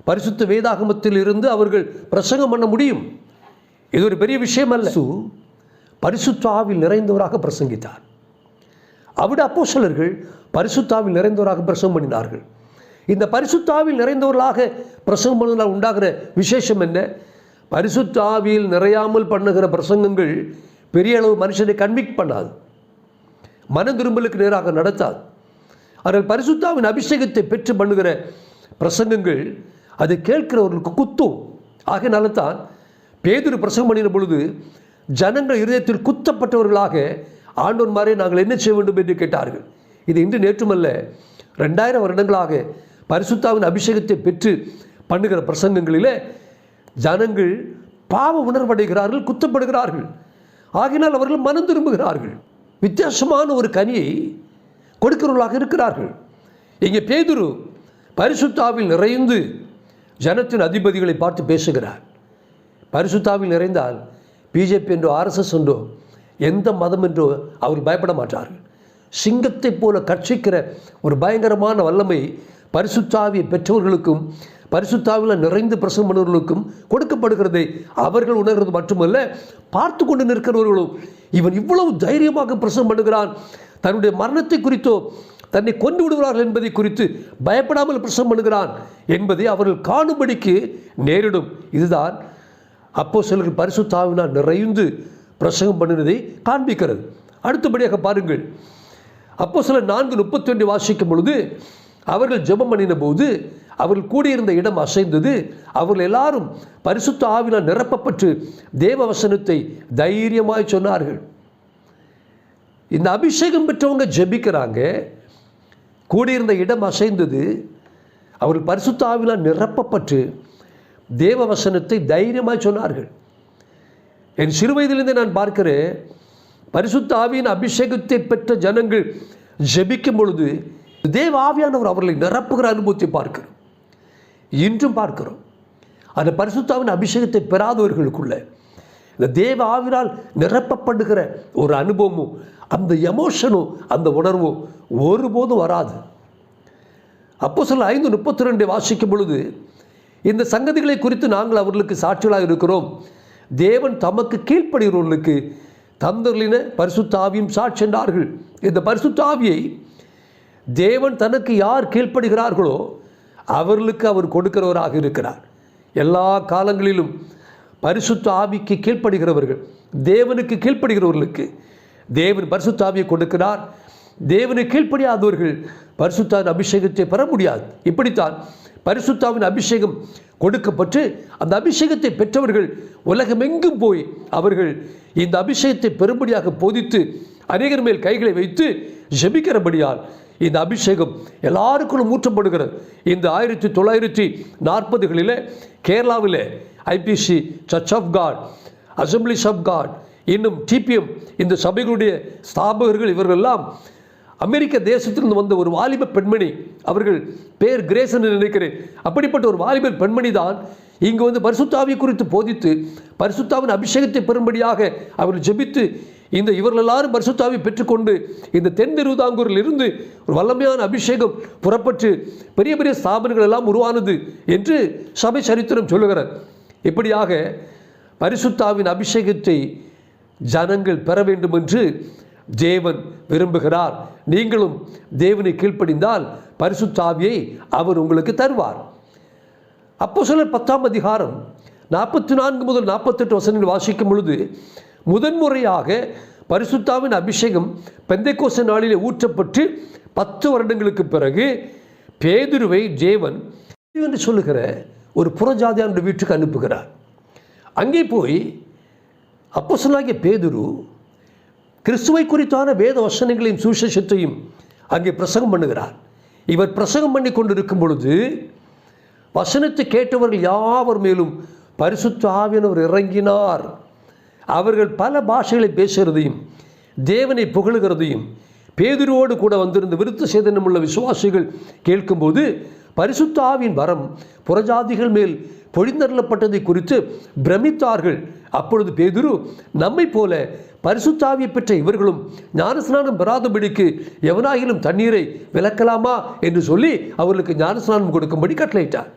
பரிசுத்த வேதாகமத்தில் இருந்து அவர்கள் பிரசங்கம் பண்ண முடியும். இது ஒரு பெரிய விஷயம் அல்ல. பரிசுத்த ஆவியில் நிறைந்தவராக பிரசங்கித்தார். அவருடைய அப்போஸ்தலர்கள் பரிசுத்த ஆவியில் நிறைந்தவராக பிரசங்கம் பண்ணினார்கள். இந்த பரிசுத்த ஆவியில் நிறைந்தவர்களாக பிரசங்கம் பண்ணுவதால் உண்டாகிற விசேஷம் என்ன? பரிசுத்த ஆவியில் நிறையாமல் பண்ணுகிற பிரசங்கங்கள் பெரிய அளவு மனுஷனை கன்விக்ட் பண்ணாது, மன திரும்பலுக்கு நேராக நடத்தாது. ஆனால் பரிசுத்தாவின் அபிஷேகத்தை பெற்று பண்ணுகிற பிரசங்கங்கள் அதை கேட்கிறவர்களுக்கு குத்தும். ஆகையினால தான் பேதுரு பிரசங்கம் பண்ணின பொழுது ஜனங்கள் இருதயத்தில் குத்தப்பட்டவர்களாக ஆண்டவன்மாரே நாங்கள் என்ன செய்ய வேண்டும் என்று கேட்டார்கள். இது இன்று நேற்றுமல்ல, 2000 வருடங்களாக பரிசுத்தாவின் அபிஷேகத்தை பெற்று பண்ணுகிற பிரசங்கங்களிலே ஜனங்கள் பாவ உணர்வடைகிறார்கள், குத்தப்படுகிறார்கள். ஆகினால் அவர்கள் மனம் திரும்புகிறார்கள், வித்தியாசமான ஒரு கனியை கொடுக்கிறவர்களாக இருக்கிறார்கள். இங்கே பேதுரு பரிசுத்தாவில் நிறைந்து ஜனத்தின் அதிபதிகளை பார்த்து பேசுகிறார். பரிசுத்தாவில் நிறைந்தால் பிஜேபி என்றோ ஆர்எஸ்எஸ் என்றோ எந்த மதம் என்றோ அவர்கள் பயப்பட மாட்டார்கள். சிங்கத்தை போல கட்சிக்கிற ஒரு பயங்கரமான வல்லமை பரிசுத்தாவியை பெற்றவர்களுக்கும் பரிசுத்தாவில் நிறைந்து பிரசங்கம் பண்ணுவர்களுக்கும் கொடுக்கப்படுகிறதை அவர்கள் உணர்கிறது மட்டுமல்ல, பார்த்து கொண்டு நிற்கிறவர்களும் இவன் இவ்வளவு தைரியமாக பிரசங்கம் பண்ணுகிறான், தன்னுடைய மரணத்தை குறித்தோ தன்னை கொண்டு விடுகிறார்கள் என்பதை குறித்து பயப்படாமல் பிரசங்கம் பண்ணுகிறான் என்பதை அவர்கள் காணும்படிக்கு நேரிடும். இதுதான் அப்போஸ்தலர்கள் பரிசுத்தாவினால் நிறைந்து பிரசங்கம் பண்ணினதை காண்பிக்கிறது. அடுத்தபடியாக பாருங்கள், அப்போஸ்தலர் 4:31 வாசிக்கும் பொழுது, அவர்கள் ஜெபம் பண்ணின போது அவர்கள் கூடியிருந்த இடம் அசைந்தது, அவர்கள் எல்லாரும் பரிசுத்த ஆவினால் நிரப்பப்பட்டு தேவ வசனத்தை தைரியமாய் சொன்னார்கள். இந்த அபிஷேகம் பெற்றவங்க ஜெபிக்கிறாங்க, கூடியிருந்த இடம் அசைந்தது, அவர்கள் பரிசுத்த ஆவினால் நிரப்பப்பட்டு தேவ வசனத்தை தைரியமாய் சொன்னார்கள். என் சிறு வயதிலிருந்தே நான் பார்க்கிறேன், பரிசுத்த ஆவியின் அபிஷேகத்தை பெற்ற ஜனங்கள் ஜெபிக்கும் பொழுது தேவ ஆவியானவர் அவர்களை நிரப்புகிற அனுபவத்தை பார்க்கிறோம், இன்றும் பார்க்கிறோம். அந்த பரிசுத்த ஆவியின் அபிஷேகத்தை பெறாதவர்களுக்குள்ள இந்த தேவ ஆவியால் நிரப்பப்படுகிற ஒரு அனுபவமும் அந்த எமோஷனும் அந்த உணர்வும் ஒருபோதும் வராது. அப்போஸ்தலர் 5:32 வாசிக்கும் பொழுது, இந்த சங்கதிகளை குறித்து நாங்கள் அவர்களுக்கு சாட்சிகளாக இருக்கிறோம், தேவன் தமக்கு கீழ்ப்படுகிறவர்களுக்கு தந்தருளின பரிசுத்த ஆவியும் சாட்சி என்றார்கள். இந்த பரிசுத்த ஆவியை தேவன் தனக்கு யார் கீழ்ப்படுகிறார்களோ அவர்களுக்கு அவர் கொடுக்கிறவராக இருக்கிறார். எல்லா காலங்களிலும் பரிசுத்த ஆவிக்கு கீழ்ப்படுகிறவர்கள், தேவனுக்கு கீழ்ப்படுகிறவர்களுக்கு தேவன் பரிசுத்த ஆவியை கொடுக்கிறார். தேவனுக்கு கீழ்ப்படியாதவர்கள் பரிசுத்தாவின் அபிஷேகத்தை பெற முடியாது. இப்படித்தான் பரிசுத்தாவின் அபிஷேகம் கொடுக்கப்பட்டு அந்த அபிஷேகத்தை பெற்றவர்கள் உலகமெங்கும் போய் அவர்கள் இந்த அபிஷேகத்தை பெரும்படியாக போதித்து அநேகர் மேல் கைகளை வைத்து ஜெபிக்கிறபடியால் இந்த அபிஷேகம் எல்லாருக்குள்ளும் ஊற்றப்படுகிறது. இந்த 1940களில் கேரளாவில் IPC, church of God, assemblies of God, இன்னும் டிபிஎம் இந்த சபைகளுடைய ஸ்தாபகர்கள் இவர்களெல்லாம் அமெரிக்க தேசத்திலிருந்து வந்த ஒரு வாலிப பெண்மணி, அவர்கள் பேர் கிரேஸ் என்று நினைக்கிறேன். அப்படிப்பட்ட ஒரு வாலிப பெண்மணி தான் இங்கு வந்து பரிசுத்தாவியை குறித்து போதித்து பரிசுத்தாவின் அபிஷேகத்தை பெறும்படியாக அவர்கள் ஜெபித்து இவர்கள் எல்லாரும் பரிசுத்தாவியை பெற்றுக்கொண்டு இந்த தென் திருவிதாங்கூரில் இருந்து ஒரு வல்லமையான அபிஷேகம் புறப்பட்டு பெரிய பெரிய ஸ்தாபனங்கள் எல்லாம் உருவானது என்று சபை சரித்திரம் சொல்லுகிறார். இப்படியாக பரிசுத்தாவின் அபிஷேகத்தை ஜனங்கள் பெற வேண்டும் என்று தேவன் விரும்புகிறார். நீங்களும் தேவனை கீழ்ப்படிந்தால் பரிசுத்த ஆவியை அவர் உங்களுக்கு தருவார். அப்போஸ்தலர் 10ஆம் அதிகாரம் 44 முதல் 48 வசனங்கள் வாசிக்கும் பொழுது முதன்முறையாக பரிசுத்தாவின் அபிஷேகம் பெந்தெக்கோஸ்தே நாளிலே ஊற்றப்பட்டு 10 வருடங்களுக்கு பிறகு பேதுருவை தேவன் என்று சொல்லுகிற ஒரு புறஜாதியாருடைய வீட்டுக்கு அனுப்புகிறார். அங்கே போய் அப்போஸ்தலனாகிய பேதுரு கிறிஸ்துவை குறித்தான வேத வசனங்களின் சுவிசேஷத்தையும் அங்கே பிரசங்கம் பண்ணுகிறார். இவர் பிரசங்கம் பண்ணி கொண்டிருக்கும் பொழுது வசனத்தை கேட்டவர்கள் யாவர் மேலும் பரிசுத்த ஆவியானவர் இறங்கினார். அவர்கள் பல பாஷைகளை பேசுகிறதையும் தேவனை புகழுகிறதையும் பேதுருவோடு கூட வந்திருந்த விருத்த சேதனமுள்ள விசுவாசிகள் கேட்கும்போது பரிசுத்த ஆவியின் வரம் புறஜாதிகள் மேல் பொழிந்தருளப்பட்டதை குறித்து பிரமித்தார்கள். அப்பொழுது பேதுரு, நம்மை போல பரிசுத்த ஆவியை பெற்ற இவர்களும் ஞானஸ்நானம் பெறாதபடிக்கு எவனாகிலும் தண்ணீரை விலக்கலாமா என்று சொல்லி அவர்களுக்கு ஞானஸ்நானம் கொடுக்கும்படி கட்டளையிட்டார்.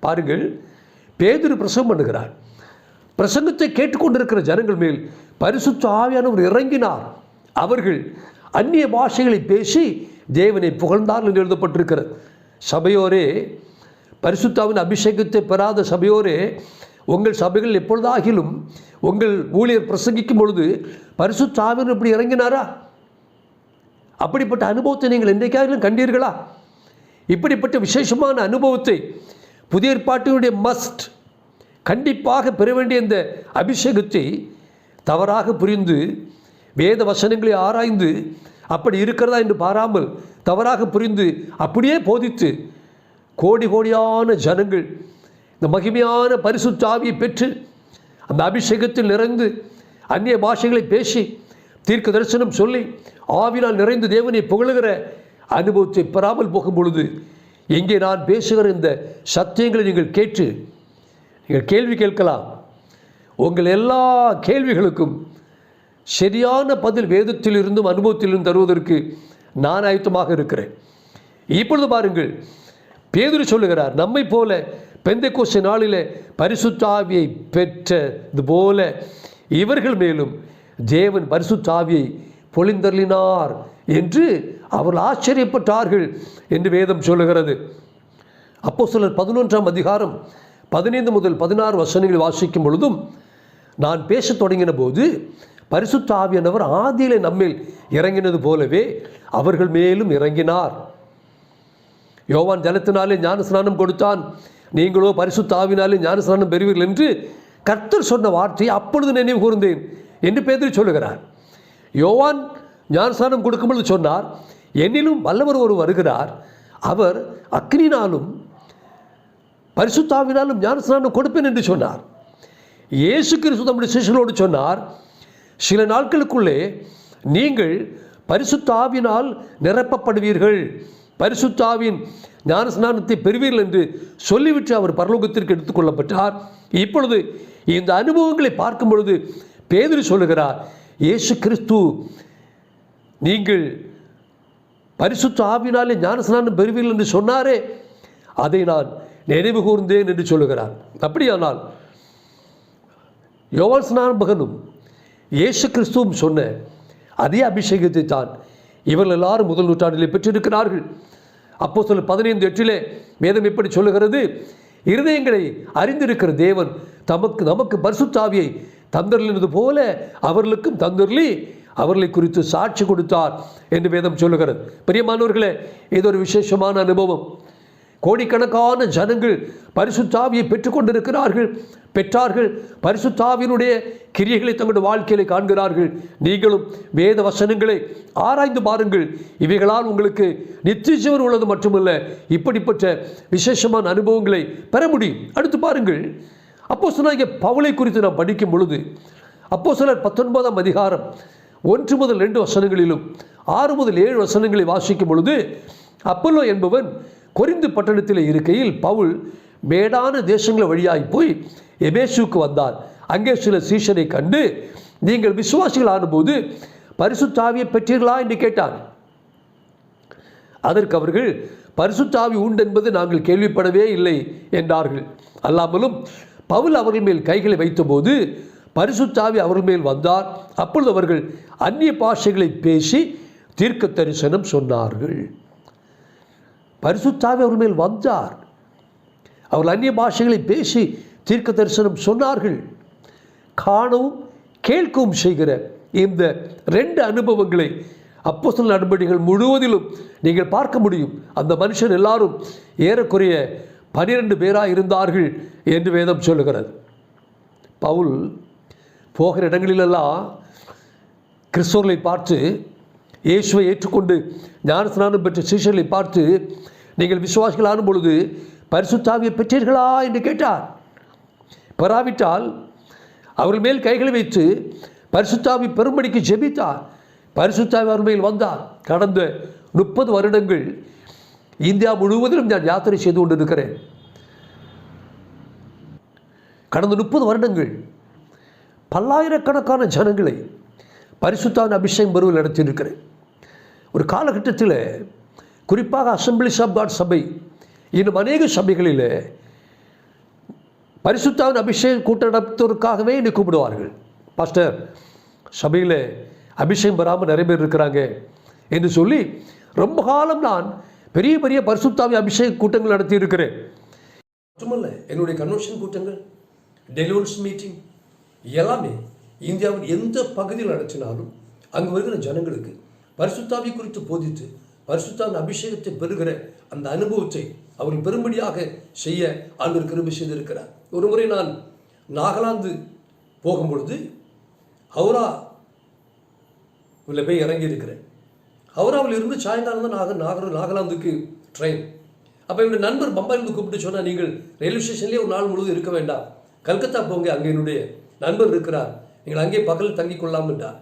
பாருங்கள், பேதுரு பிரசங்கம் பண்ணுகிறார். பிரசங்கத்தை கேட்டுக்கொண்டிருக்கிற ஜனங்கள் மேல் பரிசுத்த ஆவியானவர் இறங்கினார். அவர்கள் அந்நிய பாஷைகளை பேசி தேவனை புகழ்ந்தார்கள் என்று எழுதப்பட்டிருக்கிறது. சபையோரே, பரிசுத்தாவின் அபிஷேகத்தை பெறாத சபையோரே, உங்கள் சபைகள் எப்பொழுதாகிலும் உங்கள் ஊழியர் பிரசங்கிக்கும் பொழுது பரிசுத்த ஆவியானவர் இப்படி இறங்கினாரா? அப்படிப்பட்ட அனுபவத்தை நீங்கள் என்றைக்காகிலும் கண்டீர்களா? இப்படிப்பட்ட விசேஷமான அனுபவத்தை புதிய ஏற்பாட்டினுடைய மஸ்ட் கண்டிப்பாக பெற வேண்டிய இந்த அபிஷேகத்தை தவறாக புரிந்து வேத வசனங்களை ஆராய்ந்து அப்படி இருக்கிறதா என்று பாராமல் தவறாக புரிந்து அப்படியே போதித்து கோடி கோடியான ஜனங்கள் இந்த மகிமையான பரிசுத்த ஆவியை பெற்று அந்த அபிஷேகத்தில் நிறைந்து அந்நிய பாஷைகளை பேசி தீர்க்க தரிசனம் சொல்லி ஆவினால் நிறைந்து தேவனை புகழுகிற அனுபவத்தை பெறாமல் போகும் பொழுது எங்கே நான் பேசுகிற இந்த சத்தியங்களை நீங்கள் கேட்டு நீங்கள் கேள்வி கேட்கலாம். உங்கள் எல்லா கேள்விகளுக்கும் சரியான பதில் வேதத்தில் இருந்தும் அனுபவத்திலிருந்து தருவதற்கு நான் ஆயத்தமாக இருக்கிறேன். இப்பொழுது பாருங்கள், பேதுரு சொல்லுகிறார், நம்மை போல பெந்தெக்கோஸ்தே நாளிலே பரிசுத்த ஆவியை பெற்றது போல இவர்கள் மேலும் தேவன் பரிசுத்த ஆவியை பொழிந்தருளினார் என்று அவர்கள் ஆச்சரியப்பட்டார்கள் என்று வேதம் சொல்லுகிறது. அப்போஸ்தலர் 11ஆம் அதிகாரம் 15 முதல் 16 வசனங்களை வாசிக்கும் பொழுதும், நான் பேசத் தொடங்கின போது பரிசுத்த ஆவியானவர் ஆதியிலே நம்மேல் இறங்கினது போலவே அவர்கள் மேலும் இறங்கினார். யோவான் ஜலத்தினாலே ஞானஸ்நானம் கொடுத்தான், நீங்களோ பரிசுத்த ஆவினாலே ஞானஸ்நானம் பெறுவீர்கள் என்று கர்த்தர் சொன்ன வார்த்தையை அப்பொழுது நினைவு கூர்ந்தேன் என்று பேதுரு சொல்லுகிறார். யோவான் ஞானஸ்நானம் கொடுக்கும்பொழுது சொன்னார், என்னிலும் வல்லவர் ஒரு வருகிறார், அவர் அக்னினாலும் பரிசுத்த ஆவினாலும் ஞானஸ்நானம் கொடுப்பேன் என்று சொன்னார். இயேசு கிறிஸ்து தம்முடைய சீஷர்களோடு சொன்னார், சில நாட்களுக்குள்ளே நீங்கள் பரிசுத்த ஆவியினால் நிரப்பப்படுவீர்கள், பரிசுத்த ஆவியின் ஞானஸ்நானத்தை பெறுவீர்கள் என்று சொல்லிவிட்டு அவர் பரலோகத்திற்கு எடுத்துக்கொள்ளப்பட்டார். இப்பொழுது இந்த அனுபவங்களை பார்க்கும் பொழுது பேதுரு சொல்லுகிறார், இயேசு கிறிஸ்து நீங்கள் பரிசுத்த ஆவியினாலே ஞானஸ்நானம் பெறுவீர்கள் என்று சொன்னாரே, அதை நான் நினைவு கூர்ந்தேன் என்று சொல்லுகிறார். அப்படியானால் யோவான் ஸ்நானபகனும் இயேசு கிறிஸ்துவும் சொன்ன அதே அபிஷேகத்தை தான் இவர்கள் எல்லாரும் முதல் நூற்றாண்டிலே பெற்றிருக்கிறார்கள். அப்போஸ்தலர் 15:8 வேதம் எப்படி சொல்லுகிறது? இருதயங்களை அறிந்திருக்கிற தேவன் நமக்கு பரிசுத்த ஆவியை தந்தருளினது போல அவர்களுக்கும் தந்தருளி அவர்களை குறித்து சாட்சி கொடுத்தார் என்று வேதம் சொல்லுகிறது. பிரியமானவர்களே, இது ஒரு விசேஷமான அனுபவம். கோடிக்கணக்கான ஜனங்கள் பரிசுத்த ஆவியை பெற்றார்கள். பரிசுத்த ஆவியினுடைய கிரியைகளை தங்களுடைய வாழ்க்கையில காண்கிறார்கள். நீங்களும் வேத வசனங்களை ஆராய்ந்து பாருங்கள். இவைகளால் உங்களுக்கு நித்திய ஜீவன் உள்ளது மட்டுமல்ல, இப்படிப்பட்ட விசேஷமான அனுபவங்களை பெற முடியும். அடுத்து பாருங்கள், அப்போஸ்தலனாகிய பவுலை குறித்து நாம் படிக்கும் பொழுது அப்போஸ்தலர் 19ஆம் அதிகாரம் 1 முதல் 2 வசனங்களிலும் 6 முதல் 7 வசனங்களை வாசிக்கும் பொழுது, அப்பல்லோ என்பவன் கொரிந்து பட்டணத்தில் இருக்கையில் பவுல் மேடான தேசங்களை வழியாய் போய் எபேசுக்கு வந்தார். அங்கே சில சீஷரை கண்டு, நீங்கள் விசுவாசிகள் ஆனபோது பரிசுத்த ஆவியை பெற்றீர்களா என்று கேட்டார். அதற்கு அவர்கள், பரிசுத்த ஆவி உண்டு என்பது நாங்கள் கேள்விப்படவே இல்லை என்றார்கள். அல்லாமலும் பவுல் அவர்கள் மேல் கைகளை வைத்தபோது பரிசுத்த ஆவி அவர்கள் மேல் வந்தார். அப்பொழுது அவர்கள் அந்நிய பாஷைகளை பேசி தீர்க்க தரிசனம் சொன்னார்கள். பரிசுத்த ஆவி அவர்கள் மேல் வந்தார். அவர்கள் அந்நிய பாஷைகளை பேசி தீர்க்க தரிசனம் சொன்னார்கள். காணவும் கேட்கவும் செய்கிற இந்த 2 அனுபவங்களை அப்போஸ்தலர் நடபடிகள் முழுவதிலும் நீங்கள் பார்க்க முடியும். அந்த மனுஷன் எல்லாரும் ஏறக்குறைய 12 பேராக இருந்தார்கள் என்று வேதம் சொல்லுகிறது. பவுல் போகிற இடங்களிலெல்லாம் கிறிஸ்தவர்களை பார்த்து, இயேசுவை ஏற்றுக்கொண்டு ஞானஸ்நானம் பெற்ற சீஷர்களை பார்த்து, நீங்கள் விசுவாசிகள் ஆனும் பொழுது பரிசுத்த ஆவியை பெற்றீர்களா என்று கேட்டார். பெறாவிட்டால் அவர்கள் மேல் கைகளை வைத்து பரிசுத்த ஆவி பெரும்படிக்கு ஜெபித்தார். பரிசுத்த ஆவி அவர் மேல் வந்தார். கடந்த 30 வருடங்கள் இந்தியா முழுவதிலும் நான் யாத்திரை செய்து கொண்டிருக்கிறேன். கடந்த 30 வருடங்கள் பல்லாயிரக்கணக்கான ஜனங்களை பரிசுத்தாவின் அபிஷேகம் பெறுவதில் நடத்தியிருக்கிறேன். ஒரு காலகட்டத்தில் குறிப்பாக அசம்பிளிஸ் ஆஃப் காட் சபை, இன்னும் அநேக சபைகளில் பரிசுத்தாவின் அபிஷேகம் கூட்டம் நடத்துவதற்காகவே என்னை கூப்பிடுவார்கள். பாஸ்டர், சபையில் அபிஷேகம் பெறாமல் நிறைய பேர் இருக்கிறாங்க என்று சொல்லி ரொம்ப காலம் நான் பெரிய பெரிய பரிசுத்தாவி அபிஷேக கூட்டங்கள் நடத்தி இருக்கிறேன். மட்டுமல்ல, என்னுடைய கன்வென்ஷன் கூட்டங்கள், டெலிவரன்ஸ் மீட்டிங் எல்லாமே இந்தியாவின் எந்த பகுதியில் நடத்தினாலும் அங்கு வருகிற ஜனங்களுக்கு பரிசுத்தாவி குறித்து போதித்து பரிசுத்தாவின் அபிஷேகத்தை பெறுகிற அந்த அனுபவத்தை அவர்கள் பெரும்படியாக செய்ய ஆண்டவர் கிருபை செய்திருக்கிறார். ஒரு முறை நான் நாகாலாந்து போகும்பொழுது ஹவுரா போய் இறங்கி இருக்கிறேன். ஹவுராவில் இருந்து சாயங்காலம் தான் நாகாலாந்துக்கு ட்ரெயின். அப்போ என்னுடைய நண்பர் பம்பாயிலிருந்து கூப்பிட்டு சொன்னால், நீங்கள் ரயில்வே ஸ்டேஷன்லேயே ஒரு நாள் முழுவதும் இருக்க வேண்டாம், கல்கத்தா போங்க, அங்கே என்னுடைய நண்பர் இருக்கிறார், நீங்கள் அங்கே பகல் தங்கி கொள்ளாமட்டார்.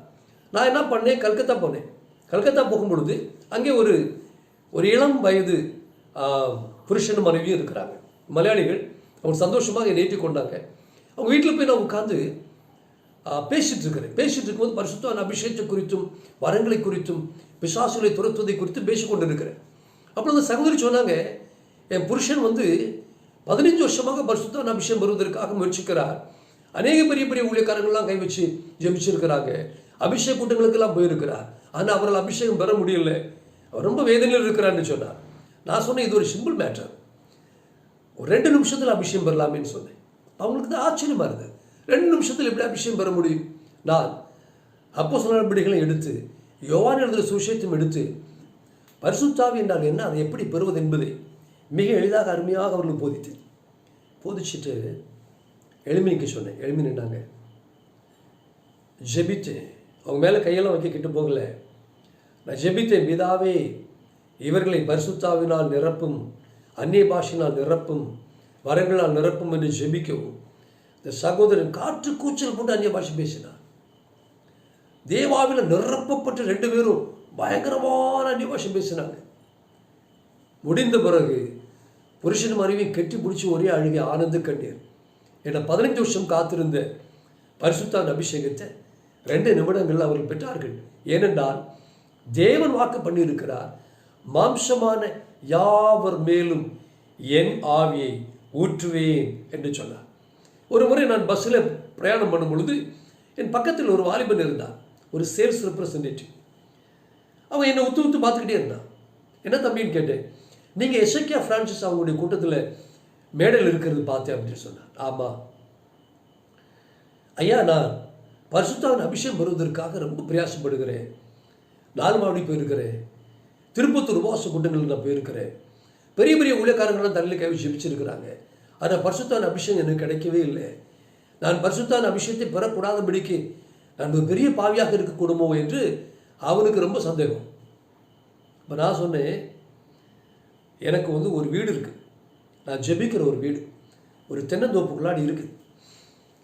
நான் என்ன பண்ணேன், கல்கத்தா போனேன். கல்கத்தா போகும்பொழுது அங்கே ஒரு இளம் வயது புருஷன் மனைவியும் இருக்கிறாங்க, மலையாளிகள். அவங்க சந்தோஷமாக என்னை ஏற்றி கொண்டாங்க. அவங்க வீட்டில் போய் நான் உட்காந்து பேசிகிட்டு இருக்கும்போது பரிசுத்தாவின் அபிஷேகத்தை குறித்தும் வரங்களை குறித்தும் பிசாசுகளை துரத்துவதை குறித்து பேசிக்கொண்டு இருக்கிறேன். அப்புறம் அந்த சகோதரி சொன்னாங்க, என் புருஷன் 15 வருஷமாக பரிசுத்தாவின் அபிஷேகம் பெறுவதற்காக முயற்சிக்கிறார். அநேக பெரிய பெரிய ஊழியக்காரங்கள்லாம் கை வச்சு ஜெபிச்சிருக்கிறாங்க, அபிஷேக கூட்டங்களுக்கெல்லாம் போயிருக்கிறார். ஆனால் அவரால் அபிஷேகம் பெற முடியல, அவர் ரொம்ப வேதனையில் இருக்கிறான்னு சொன்னார். நான் சொன்னேன், இது ஒரு சிம்பிள் மேட்டர், ஒரு 2 நிமிஷத்தில் அபிஷேகம் பெறலாமேன்னு சொன்னேன். அவங்களுக்கு தான் ஆச்சரியமாக இருந்தது, 2 நிமிஷத்தில் எப்படி அபிஷேகம் பெற முடியும்? நான் அப்போஸ்தலர் நடபடிகளை எடுத்து, யோவான் எழுதுகிற சுவிசேஷத்தையும் எடுத்து, பரிசுத்தாவி என்றால் என்ன, அதை எப்படி பெறுவது என்பதை மிக எளிதாக அருமையாக அவர்களுக்கு போதிச்சுட்டு எளிமைக்கு சொன்னேன். எளிமை நின்றாங்க, ஜெபித்து, அவங்க மேலே கையெல்லாம் வைக்க கிட்ட போகல. நான் ஜெபித்தேன், பிதாவே இவர்களை பரிசுத்தாவினால் நிரப்பும், அந்நிய பாஷையினால் நிரப்பும், வரங்களால் நிரப்பும் என்று ஜெபிக்கவும் இந்த சகோதரன் காற்று கூச்சல் போட்டு அந்நிய பாஷை பேசினார். தேவாவில் நிரப்பப்பட்டு 2 பேரும் பயங்கரமான அந்நிய பாஷை பேசினாங்க. முடிந்த பிறகு புருஷன் மனைவியும் கெட்டி பிடிச்சி ஒரே அழுகை, ஆனந்த கண்ணீர். என்னை 15 வருஷம் காத்திருந்த பரிசுத்தாவின் அபிஷேகத்தை 2 நிமிடங்கள் அவர்கள் பெற்றார்கள். ஏனென்றால் தேவன் வாக்கு பண்ணியிருக்கிறார், மாம்சமான யாவர் மேலும் என் ஆவியை ஊற்றுவேன் என்று சொன்னார். ஒரு முறை நான் பஸ்ஸில் பிரயாணம் பண்ணும் பொழுது என் பக்கத்தில் ஒரு வாலிபன் இருந்தான், ஒரு சேல்ஸ் ரெப்ரசன்டேட்டிவ். அவன் என்னை உத்து பார்த்துக்கிட்டே இருந்தான். என்ன தம்பின்னு கேட்டேன். நீங்கள் எசேக்கியா பிரான்சிஸ் அவங்களுடைய கூட்டத்தில் மேடையில் இருக்கிறது பார்த்தேன் அப்படின்னு சொன்னார். ஆமாம் ஐயா, நான் பரிசுத்தாவின் அபிஷேகம் பெறுவதற்காக ரொம்ப பிரயாசப்படுகிறேன். 4 மாவடி போயிருக்கிறேன், திருப்பத்தூர் உபவாச கூட்டங்களுக்கு நான் போயிருக்கிறேன், பெரிய பெரிய ஊழியக்காரங்களாம் தலையில் கை ஜெபிச்சிருக்கிறாங்க. ஆனால் பரிசுத்தாவின் அபிஷேகம் எனக்கு கிடைக்கவே இல்லை. நான் பரிசுத்தாவின் அபிஷேகத்தை பெறக்கூடாதபடிக்கு நான் ஒரு பெரிய பாவியாக இருக்கக்கூடுமோ என்று அவனுக்கு ரொம்ப சந்தேகம். இப்போ நான் சொன்னேன், எனக்கு ஒரு வீடு இருக்குது, நான் ஜெபிக்கிற ஒரு வீடு ஒரு தென்னந்தோப்புக்குள்ளாடி இருக்குது.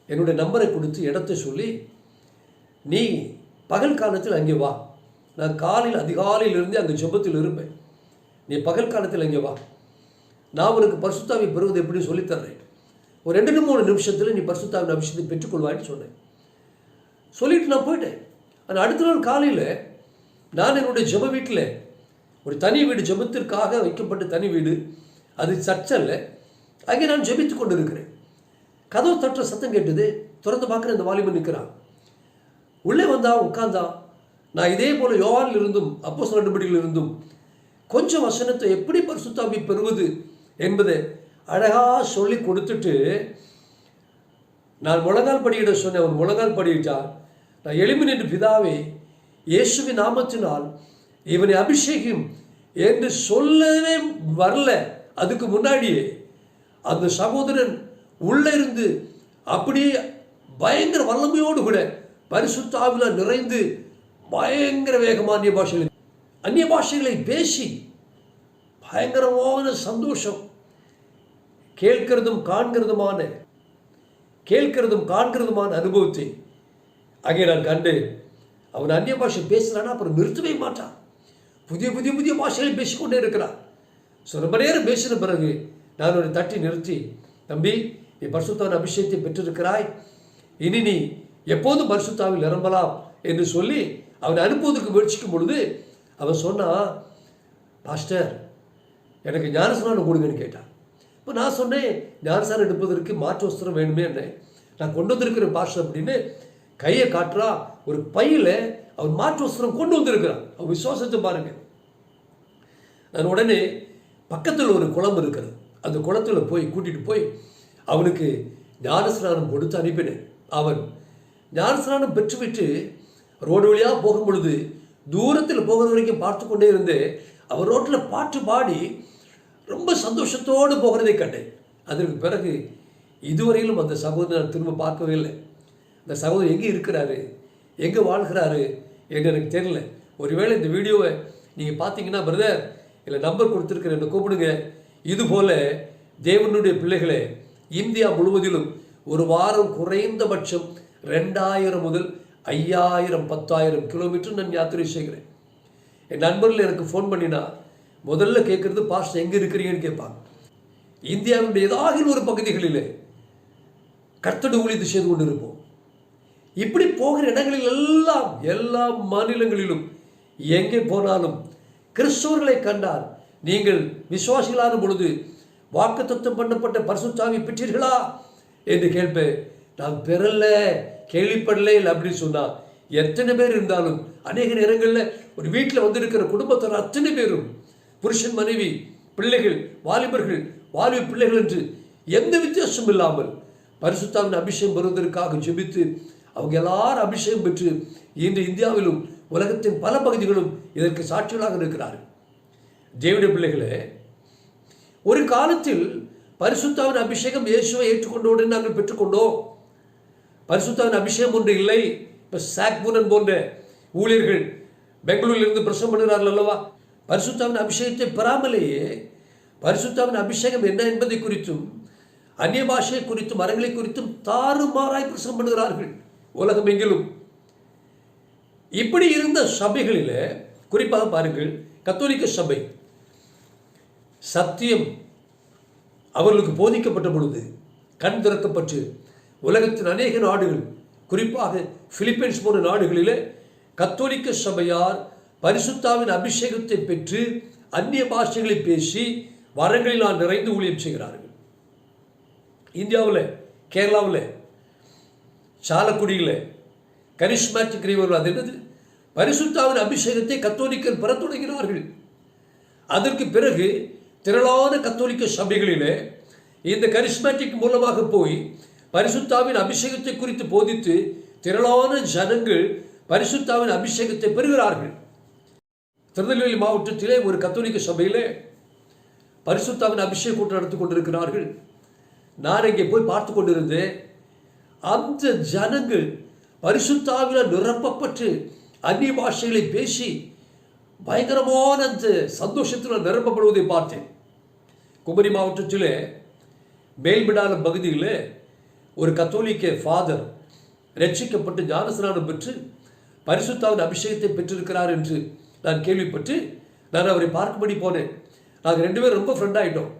என்னுடைய நம்பரை கொடுத்து இடத்தை சொல்லி, நீ பகல் காலத்தில் அங்கே வா, நான் காலையில் அதிகாலையிலிருந்து அங்கே ஜெபத்தில் இருப்பேன், நீ பகல் காலத்தில் அங்கே வா, நான் உனக்கு பரிசுத்தாவை பெறுவது எப்படி சொல்லித்தர்றேன், ஒரு 2-3 நிமிஷத்தில் நீ பரிசுத்தாவின் அபிஷேகத்தை பெற்றுக்கொள்வான்னு சொன்னேன். சொல்லிட்டு நான் போயிட்டேன். ஆனால் அடுத்த நாள் காலையில் நான் என்னுடைய ஜெப வீட்டில், ஒரு தனி வீடு, ஜெபத்திற்காக வைக்கப்பட்ட தனி வீடு, அது சர்ச்சல்ல, அங்கே நான் ஜெபித்து கொண்டு இருக்கிறேன். கதவு தட்டுற சத்தம் கேட்டது. திறந்து பார்க்குற இந்த வாலிபன் நிற்கிறான். உள்ளே வந்தான், உட்கார்ந்தான். நான் இதே போல் யோவானில் இருந்தும் அப்போஸ்தலர் நடபடிகளில் இருந்தும் கொஞ்சம் வசனத்தை எப்படி பரிசுத்தாவி பெறுவது என்பதை அழகாக சொல்லி கொடுத்துட்டு, நான் முழங்கால் படியிட சொன்னேன். அவன் முழங்கால் படியிட்டான். நான் எழும்பி நின்று, பிதாவே, இயேசுவின் நாமத்தினால் இவனை அபிஷேகம் என்று சொல்லவே வரல. அதுக்கு முன்னாடியே அந்த சகோதரன் உள்ளே இருந்து அப்படியே பயங்கர வல்லமையோடு கூட பரிசுத்தாவில நிறைந்து பயங்கர வேகமான அந்நிய பாஷைகளை பேசி பயங்கரமான சந்தோஷம், கேட்கிறதும் காண்கிறதுமான அனுபவத்தை அங்கே நான் கண்டேன். அவன் அந்நிய பாஷை பேசுகிறான்னா அப்புறம் நிறுத்தவே மாட்டான். புதிய புதிய புதிய பாஷைகளை பேசிக்கொண்டே இருக்கிறான். ஸோ ரொம்ப நேரம் பேசின பிறகு நான் ஒரு தட்டி நிறுத்தி, தம்பி, நீ பரிசுத்தாவின் அபிஷேகத்தை பெற்றிருக்கிறாய், இனி நீ எப்போதும் பரிசுத்தாவில் நிரம்பலாம் என்று சொல்லி அவனை அனுப்புவதற்கு முயற்சிக்கும் பொழுது அவன் சொன்னான், பாஸ்டர், எனக்கு ஞானஸ்நானம் கொடுங்கன்னு கேட்டான். இப்போ நான் சொன்னேன், ஞானஸ்நானம் எடுப்பதற்கு மாற்று வஸ்திரம் வேணுமே என்ன, நான் கொண்டு வந்திருக்கிறேன் பாஸ்டர் அப்படின்னு கையை காட்டுறா. ஒரு பையில் அவன் மாற்று வஸ்திரம் கொண்டு வந்திருக்கிறான். அவன் விசுவாசத்தை பாருங்க. நான் உடனே பக்கத்தில் ஒரு குளம் இருக்கிறது, அந்த குளத்தில் போய் கூட்டிகிட்டு போய் அவனுக்கு ஞானஸ்நானம் கொடுத்து அனுப்பினேன். அவன் ஞானஸ்நானம் பெற்றுவிட்டு ரோடு வழியாக போகும் பொழுது தூரத்தில் போகிற வரைக்கும் பார்த்து கொண்டே இருந்து அவன் ரோட்டில் பாட்டு பாடி ரொம்ப சந்தோஷத்தோடு போகிறதை கண்டேன். அதற்கு பிறகு இதுவரையிலும் அந்த சகோதரன் திரும்ப பார்க்கவே இல்லை. அந்த சகோதரர் எங்கே இருக்கிறாரு, எங்கே வாழ்கிறாரு என்று எனக்கு தெரியல. ஒருவேளை இந்த வீடியோவை நீங்கள் பார்த்தீங்கன்னா, பிரதர், இல்லை நம்பர் கொடுத்துருக்கிற என்னை கூப்பிடுங்க. இதுபோல் தேவனுடைய பிள்ளைகளே, இந்தியா முழுவதிலும் ஒரு வாரம் குறைந்தபட்சம் 2000 முதல் 5000 10,000 கிலோமீட்டர் நான் யாத்திரை செய்கிறேன். என் நண்பர்கள் எனக்கு ஃபோன் பண்ணினா முதல்ல கேட்குறது, பாஸ்டர் எங்கே இருக்கிறீங்கன்னு கேட்பாங்க. இந்தியாவுடைய ஏதாவது ஒரு பகுதிகளில் கர்த்தருடைய ஊழியத்தை செய்து கொண்டு இருப்போம். இப்படி போகிற இடங்களில் எல்லாம், எல்லா மாநிலங்களிலும் எங்கே போனாலும் கிறிஸ்தவர்களை கண்டால், நீங்கள் விசுவாசிகளான பொழுது வாக்குத்தத்தம் பண்ணப்பட்ட பரிசுத்தாவி பெற்றீர்களா என்று கேட்பேன். நான் பெறல, கேள்விப்படலை அப்படின்னு சொன்னால் எத்தனை பேர் இருந்தாலும், அநேக நேரங்களில் ஒரு வீட்டில் வந்திருக்கிற குடும்பத்தார் அத்தனை பேரும், புருஷன், மனைவி, பிள்ளைகள், வாலிபர்கள், வாலிப பிள்ளைகள் என்று எந்த வித்தியாசம் இல்லாமல் பரிசுத்தாவின் அபிஷேகம் பெறுவதற்காக ஜெபித்து அவங்க எல்லாரும் அபிஷேகம் பெற்று இன்று இந்தியாவிலும் உலகத்தின் பல பகுதிகளும் இதற்கு சாட்சிகளாக இருக்கிறார்கள். தேவனுடைய பிள்ளைகளே, ஒரு காலத்தில் பரிசுத்தாவின் அபிஷேகம் இயேசுவை ஏற்றுக்கொண்டோடு நாங்கள் பெற்றுக்கொண்டோம். பரிசுத்தாவின் அபிஷேகம் ஒன்று இல்லை. இப்போ சாக்பூரன் போன்ற ஊழியர்கள் பெங்களூரிலிருந்து பிரசவம் பண்ணுகிறார்கள் அல்லவா, பரிசுத்தாவின் அபிஷேகத்தை பெறாமலேயே பரிசுத்தாவின் அபிஷேகம் என்ன என்பதை குறித்தும் அந்நிய பாஷை குறித்தும் மரங்களை குறித்தும் தாறுமாறாய் பிரசவம் பண்ணுகிறார்கள் உலகம் எங்கிலும். இப்படி இருந்த சபைகளில் குறிப்பாக பாருங்கள், கத்தோலிக்க சபை சத்தியம் அவர்களுக்கு போதிக்கப்பட்ட பொழுது கண் திறக்கப்பட்டு உலகத்தின் அநேக நாடுகள், குறிப்பாக பிலிப்பைன்ஸ் போன்ற நாடுகளில் கத்தோலிக்க சபையார் பரிசுத்தாவின் அபிஷேகத்தை பெற்று அந்நிய பாஷைகளை பேசி வரங்களினால் நிறைந்து ஊழியம் செய்கிறார்கள். இந்தியாவில், கேரளாவில் சாலக்குடியில் கரிஸ்மேட்டிக் ரிவைவல், அது என்னது? பரிசுத்தாவின் அபிஷேகத்தை கத்தோலிக்கர் பெற தொடங்கினார்கள். அதற்கு பிறகு திரளான கத்தோலிக்க சபைகளிலே இந்த கரிஸ்மேட்டிக் மூலமாக போய் பரிசுத்தாவின் அபிஷேகத்தை குறித்து போதித்து திரளான ஜனங்கள் பரிசுத்தாவின் அபிஷேகத்தை பெறுகிறார்கள். திருநெல்வேலி மாவட்டத்திலே ஒரு கத்தோலிக்க சபையிலே பரிசுத்தாவின் அபிஷேக கூட்டம் நடத்தி கொண்டிருக்கிறார்கள். நான் இங்கே போய் பார்த்து கொண்டிருந்தேன். அந்த ஜனங்கள் பரிசுத்தாவினால் நிரப்பப்பட்டு அந்நிய பாஷைகளை பேசி பயங்கரமான அந்த சந்தோஷத்தில் நிரப்பப்படுவதை பார்த்தேன். குமரி மாவட்டத்தில் மேல்பிடாலம் பகுதியில் ஒரு கத்தோலிக்க ஃபாதர் ரட்சிக்கப்பட்டு ஞானஸ்நானம் பெற்று பரிசுத்தாவின் அபிஷேகத்தை பெற்றிருக்கிறார் என்று நான் கேள்விப்பட்டு நான் அவரை பார்க்கும்படி போனேன். நாங்கள் 2 பேரும் ரொம்ப ஃப்ரெண்ட் ஆகிட்டோம்.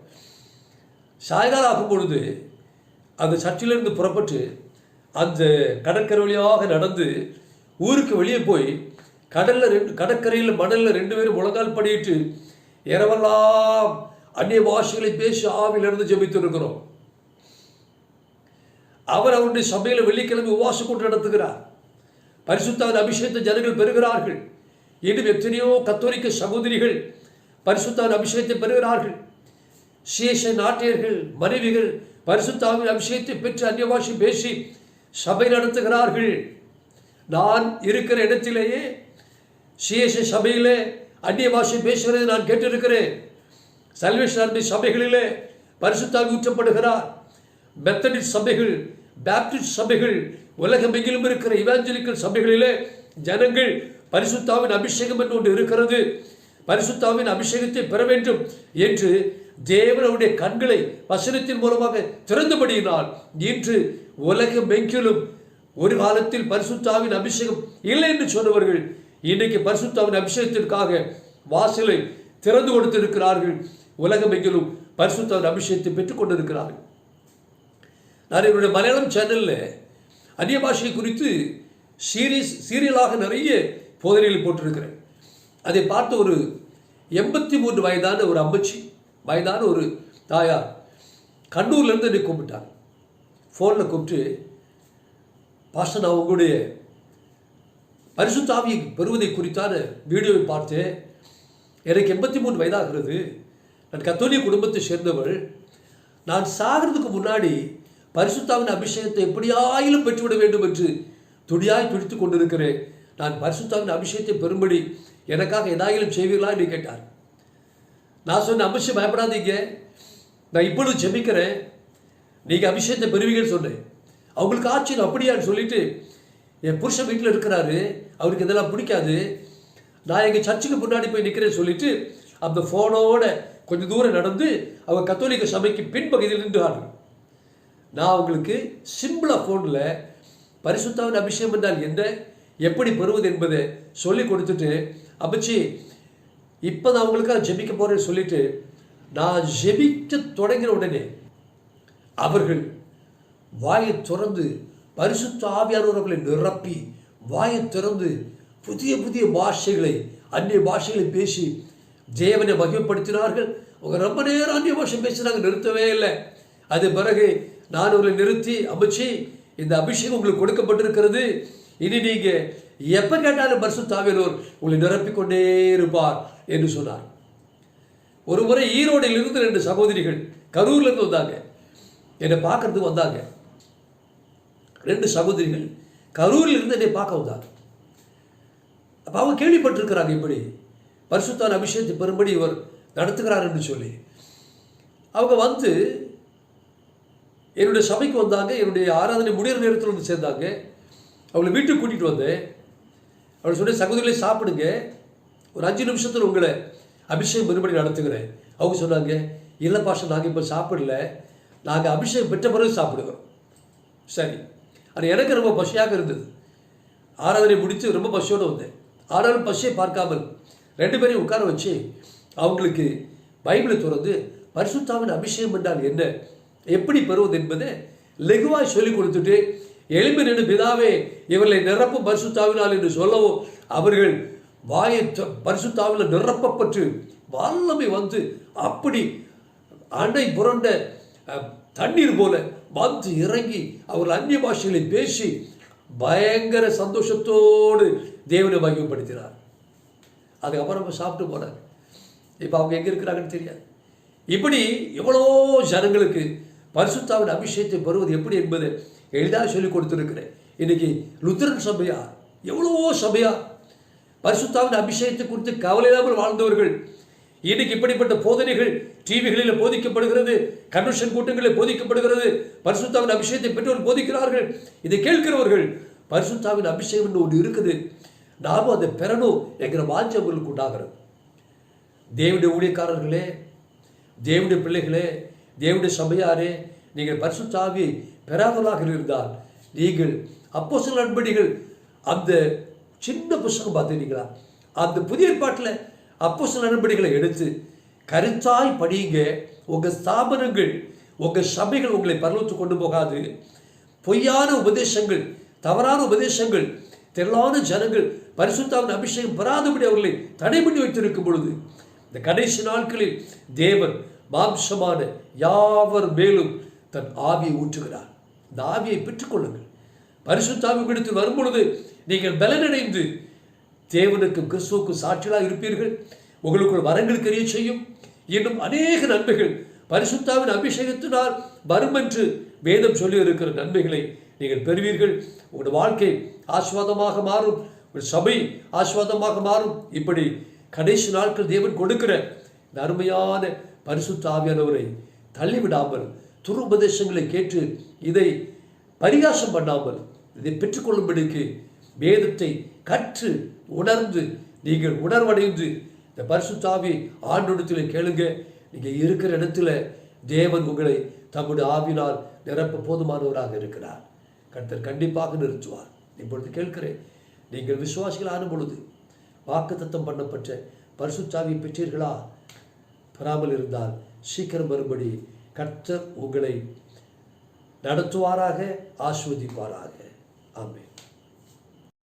சாயங்காலம் ஆகும் பொழுது அந்த சர்ச்சிலிருந்து புறப்பட்டு அந்த கடற்கரை வழியாக நடந்து ஊருக்கு வெளியே போய் கடற்கரையில் மணலில் 2 பேரும் முழங்கால் படியிட்டு இரவெல்லாம் அந்நிய பாஷைகளை பேசி ஆவிலிருந்து ஜெபித்து இருக்கிறோம். அவர் அவருடைய சபையில் வெள்ளிக்கிழமை உபவாச கூட்டம் நடத்துகிறார். பரிசுத்தாவின் அபிஷேகத்தை ஜனங்கள் பெறுகிறார்கள். இன்னும் எத்தனையோ கத்தோலிக்க சகோதரிகள் பரிசுத்தாவின் அபிஷேகத்தை பெறுகிறார்கள். சிஎஸ்ஐ நாட்டியர்கள் மனைவிகள் பரிசுத்தாவின் அபிஷேகத்தை பெற்று அந்நிய பாஷை பேசி சபை நடத்துகிறார்கள். நான் இருக்கிற இடத்திலேயே சிஎஸ்ஐ சபையிலே அந்நிய பாஷை பேசுகிறதை நான் கேட்டிருக்கிறேன். சல்வேஷன் ஆர்மி சபைகளிலே பரிசுத்தாவி ஊற்றப்படுகிறார். மெத்தடிஸ்ட் சபைகள், பேப்டிஸ்ட் சபைகள், உலகமெங்கிலும் இருக்கிற இவாஞ்சலிக்கல் சபைகளிலே ஜனங்கள் பரிசுத்தாவின் அபிஷேகம் என்று ஒன்று இருக்கிறது, பரிசுத்தாவின் அபிஷேகத்தை பெற வேண்டும் என்று தேவனுடைய கண்களை வசனத்தின் மூலமாக திறந்தபடியினால் இன்று உலகமெங்கிலும் ஒரு காலத்தில் பரிசுத்தாவின் அபிஷேகம் இல்லை என்று சொன்னவர்கள் இன்றைக்கு பரிசுத்தாவின் அபிஷேகத்திற்காக வாசலை திறந்து கொடுத்திருக்கிறார்கள். உலகமெங்கிலும் பரிசுத்தாவின் அபிஷேகத்தை பெற்றுக் கொண்டிருக்கிறார்கள். நான் என்னுடைய மலையாளம் சேனலில் அந்நிய பாஷை குறித்து சீரியலாக நிறைய போதனைகள் போட்டிருக்கிறேன். அதை பார்த்த ஒரு 83 வயதான ஒரு அம்மச்சி, வயதான ஒரு தாயார் கண்ணூர்லேருந்து என்னை கூப்பிட்டார். ஃபோனில் கூப்பிட்டு, பாஸ்டர், நான் உங்களுடைய பரிசுத்தாவியை பெறுவதை குறித்தான வீடியோவை பார்த்து எனக்கு 83 வயதாகிறது. நான் கத்தோலிக்க குடும்பத்தை சேர்ந்தவள். நான் சாகிறதுக்கு முன்னாடி பரிசுத்தாவின் அபிஷேகத்தை எப்படியாயிலும் பெற்றுவிட வேண்டும் என்று துடியாய் துடித்து கொண்டிருக்கிறேன். நான் பரிசுத்தாவின் அபிஷேகத்தை பெறும்படி எனக்காக ஏதாயிலும் செய்வீர்களா என்று கேட்டார். நான் சொன்ன, அபிஷேகம் பயப்படாதீங்க, நான் இப்பொழுது ஜெபிக்கிறேன், நீங்கள் அபிஷேகத்தை பெறுவீங்கன்னு சொன்னேன். அவங்களுக்கு ஆச்சரியம், அப்படியான்னு சொல்லிட்டு, என் புருஷன் வீட்டில் இருக்கிறாரு, அவருக்கு இதெல்லாம் பிடிக்காது, நான் எங்கள் சர்ச்சுக்கு முன்னாடி போய் நிற்கிறேன்னு சொல்லிட்டு அந்த ஃபோனோட கொஞ்சம் தூரம் நடந்து அவங்க கத்தோலிக்க சபைக்கு பின்பகுதியில் நின்றாங்க. நான் அவங்களுக்கு சிம்பிளாக ஃபோனில் பரிசுத்தாவின் அபிஷேகம் என்றால் என்ன, எப்படி பெறுவது என்பதை சொல்லி கொடுத்துட்டு, அபிச்சி இப்போ நான் அவங்களுக்காக ஜெபிக்க போகிறேன்னு சொல்லிட்டு நான் ஜெபிக்க தொடங்கின உடனே அவர்கள் வாயை திறந்து பரிசுத்த ஆவியானவர்களை நிரப்பி வாயை திறந்து புதிய புதிய பாஷைகளை, அந்நிய பாஷைகளை பேசி தேவனை மகிமைப்படுத்தினார்கள். அவங்க ரொம்ப நேரம் அந்நிய பாஷை பேசினாங்க, நிறுத்தவே இல்லை. அது பிறகு நான் அவர்களை நிறுத்தி, அம்மிச்சி, இந்த அபிஷேகம் உங்களுக்கு கொடுக்கப்பட்டிருக்கிறது, இனி நீங்கள் எப்போ கேட்டாலும் பரிசுத்த ஆவியானவர் உங்களை நிரப்பிக்கொண்டே இருப்பார் என்று சொன்னார். ஒரு முறை ஈரோடில் இருந்து 2 சகோதரிகள் கரூர்லேருந்து வந்தாங்க, என்னை பார்க்கறதுக்கு வந்தாங்க. 2 சகோதரிகள் கரூரில் இருந்து என்னை பார்க்க வந்தாங்க. அப்போ அவங்க கேள்விப்பட்டிருக்கிறாங்க, இப்படி பரிசுத்தான அபிஷேகத்தை பெறும்படி இவர் நடத்துகிறார் என்று சொல்லி. அவங்க வந்து என்னுடைய சபைக்கு வந்தாங்க. என்னுடைய ஆராதனை முடிகிற நேரத்தில் வந்து சேர்ந்தாங்க. அவங்களை வீட்டுக்கு கூட்டிகிட்டு வந்தேன். அவளை சொன்ன, சகோதரிகளை சாப்பிடுங்க, ஒரு 5 நிமிஷத்தில் உங்களை அபிஷேகம் பெறும்படி நடத்துகிறேன். அவங்க சொன்னாங்க, இல்லை பாஷா, நாங்கள் இப்போ சாப்பிடல, நாங்கள் அபிஷேகம் பெற்ற பிறகு சாப்பிடுகிறோம். சரி. ஆனால் எனக்கு ரொம்ப பசியாக இருந்தது. ஆராதனை முடித்து ரொம்ப பசியோடு வந்தேன். ஆனாலும் பசியை பார்க்காமல் 2 பேரையும் உட்கார வச்சு அவங்களுக்கு பைபிளை திறந்து பரிசுத்தாவின் அபிஷேகம் என்றால் என்ன, எப்படி பெறுவது என்பதை லெகுவாய் சொல்லிக் கொடுத்துட்டு, எளிமை நின்று, பிதாவே இவர்களை நிரப்பும் பரிசுத்தாவினால் என்று சொல்லவும் அவர்கள் வாயை பரிசுத்தாவில் நிரப்பப்பட்டு வல்லமை வந்து அப்படி அண்டை புரண்ட தண்ணீர் போல வந்து இறங்கி அவர்கள் அந்நிய பாஷைகளை பேசி பயங்கர சந்தோஷத்தோடு தேவனை மகிமைப்படுத்தினார். அதுக்கப்புறம் சாப்பிட்டு போனார். இப்போ அவங்க எங்கே இருக்கிறாங்கன்னு தெரியாது. இப்படி எவ்வளோ ஜனங்களுக்கு பரிசுத்தாவின் அபிஷேகத்தை பெறுவது எப்படி என்பதை எளிதாக சொல்லிக் கொடுத்துருக்கிறேன். இன்னைக்கு லுத்தரன் சபையா, எவ்வளோ சபையா பரிசுத்தாவின் அபிஷேகத்தை குறித்து கவலை இல்லாமல் வாழ்ந்தவர்கள் இன்னைக்கு இப்படிப்பட்ட போதனைகள் டிவிகளில் போதிக்கப்படுகிறது, கன்வென்ஷன் கூட்டங்களில் போதிக்கப்படுகிறது. பரிசுத்தாவின் அபிஷேகத்தை பெற்றோர் போதிக்கிறார்கள். இதை கேட்கிறவர்கள் பரிசுத்தாவின் அபிஷேகம் ஒன்று இருக்குது, நாமும் அதை பெறணும் என்கிற வாஞ்சை அவர்களுக்கு உண்டாகிறது. தேவனுடைய ஊழியக்காரர்களே, தேவனுடைய பிள்ளைகளே, தேவனுடைய சபையாரே, நீங்கள் பரிசுத்த ஆவியை பெறாதவர்களாக இருந்தால் நீங்கள் அப்போஸ்தலர் நடபடிகள் அந்த சின்ன புத்தகம் பார்த்துக்கிட்டீங்களா? அந்த புதிய ஏற்பாட்டில் அப்போஸ்தலர் நடபடிகளை எடுத்து கருத்தாய் படியுங்க. உங்கள் ஸ்தாபனங்கள், உங்கள் சபைகள் உங்களை பரலோகத்துக்கு கொண்டு போகாது. பொய்யான உபதேசங்கள், தவறான உபதேசங்கள், திரளான ஜனங்கள் பரிசுத்தாவின் அபிஷேகம் பெறாதபடி அவர்களை தடை பண்ணி வைத்திருக்கும் பொழுது இந்த கடைசி நாட்களில் தேவன் மாம்சமான யாவர் மேலும் தன் ஆவியை ஊற்றுகிறார். இந்த ஆவியை பெற்றுக்கொள்ளுங்கள். பரிசுத்த ஆவி உங்களிடத்தில் வரும்பொழுது நீங்கள் பலனடைந்து தேவனுக்கும் கிறிஸ்துவுக்கும் சாட்சிகளாக இருப்பீர்கள். உங்களுக்குள் வரங்கள் தெரிய செய்யும். இன்னும் அநேக நன்மைகள் பரிசுத்தாவின் அபிஷேகத்தினால் வரும் என்று வேதம் சொல்லி இருக்கிற நன்மைகளை நீங்கள் பெறுவீர்கள். உங்களுடைய வாழ்க்கை ஆசீர்வாதமாக மாறும், உங்கள் சபை ஆசீர்வாதமாக மாறும். இப்படி கடைசி நாட்கள் தேவன் கொடுக்கிற இந்த அருமையான பரிசுத்த ஆவியானவரை தள்ளிவிடாமல், துருபதேசங்களை கேட்டு இதை பரிகாசம் பண்ணாமல் இதை பெற்றுக்கொள்ளும்படிக்கு வேதத்தை கற்று உணர்ந்து நீங்கள் உணர்வடைந்து இந்த பரிசுத்த ஆவி ஆண்டோடத்தில் கேளுங்க. நீங்கள் இருக்கிற இடத்துல தேவன் உங்களை தம்முடைய ஆவினால் நிரப்ப போதுமானவராக இருக்கிறார். கர்த்தர் கண்டிப்பாக நிறுத்துவார். இப்பொழுது கேட்கிறேன், நீங்கள் விசுவாசிகள் ஆன பொழுது வாக்குத்தத்தம் பண்ணப்பட்ட பரிசுத்த ஆவியை பெற்றீர்களா? பெறாமல் இருந்தால் சீக்கிரம் வரும்படி கர்த்தர் உங்களை நடத்துவாராக, ஆசீர்வதிப்பாராக. ஆமென்.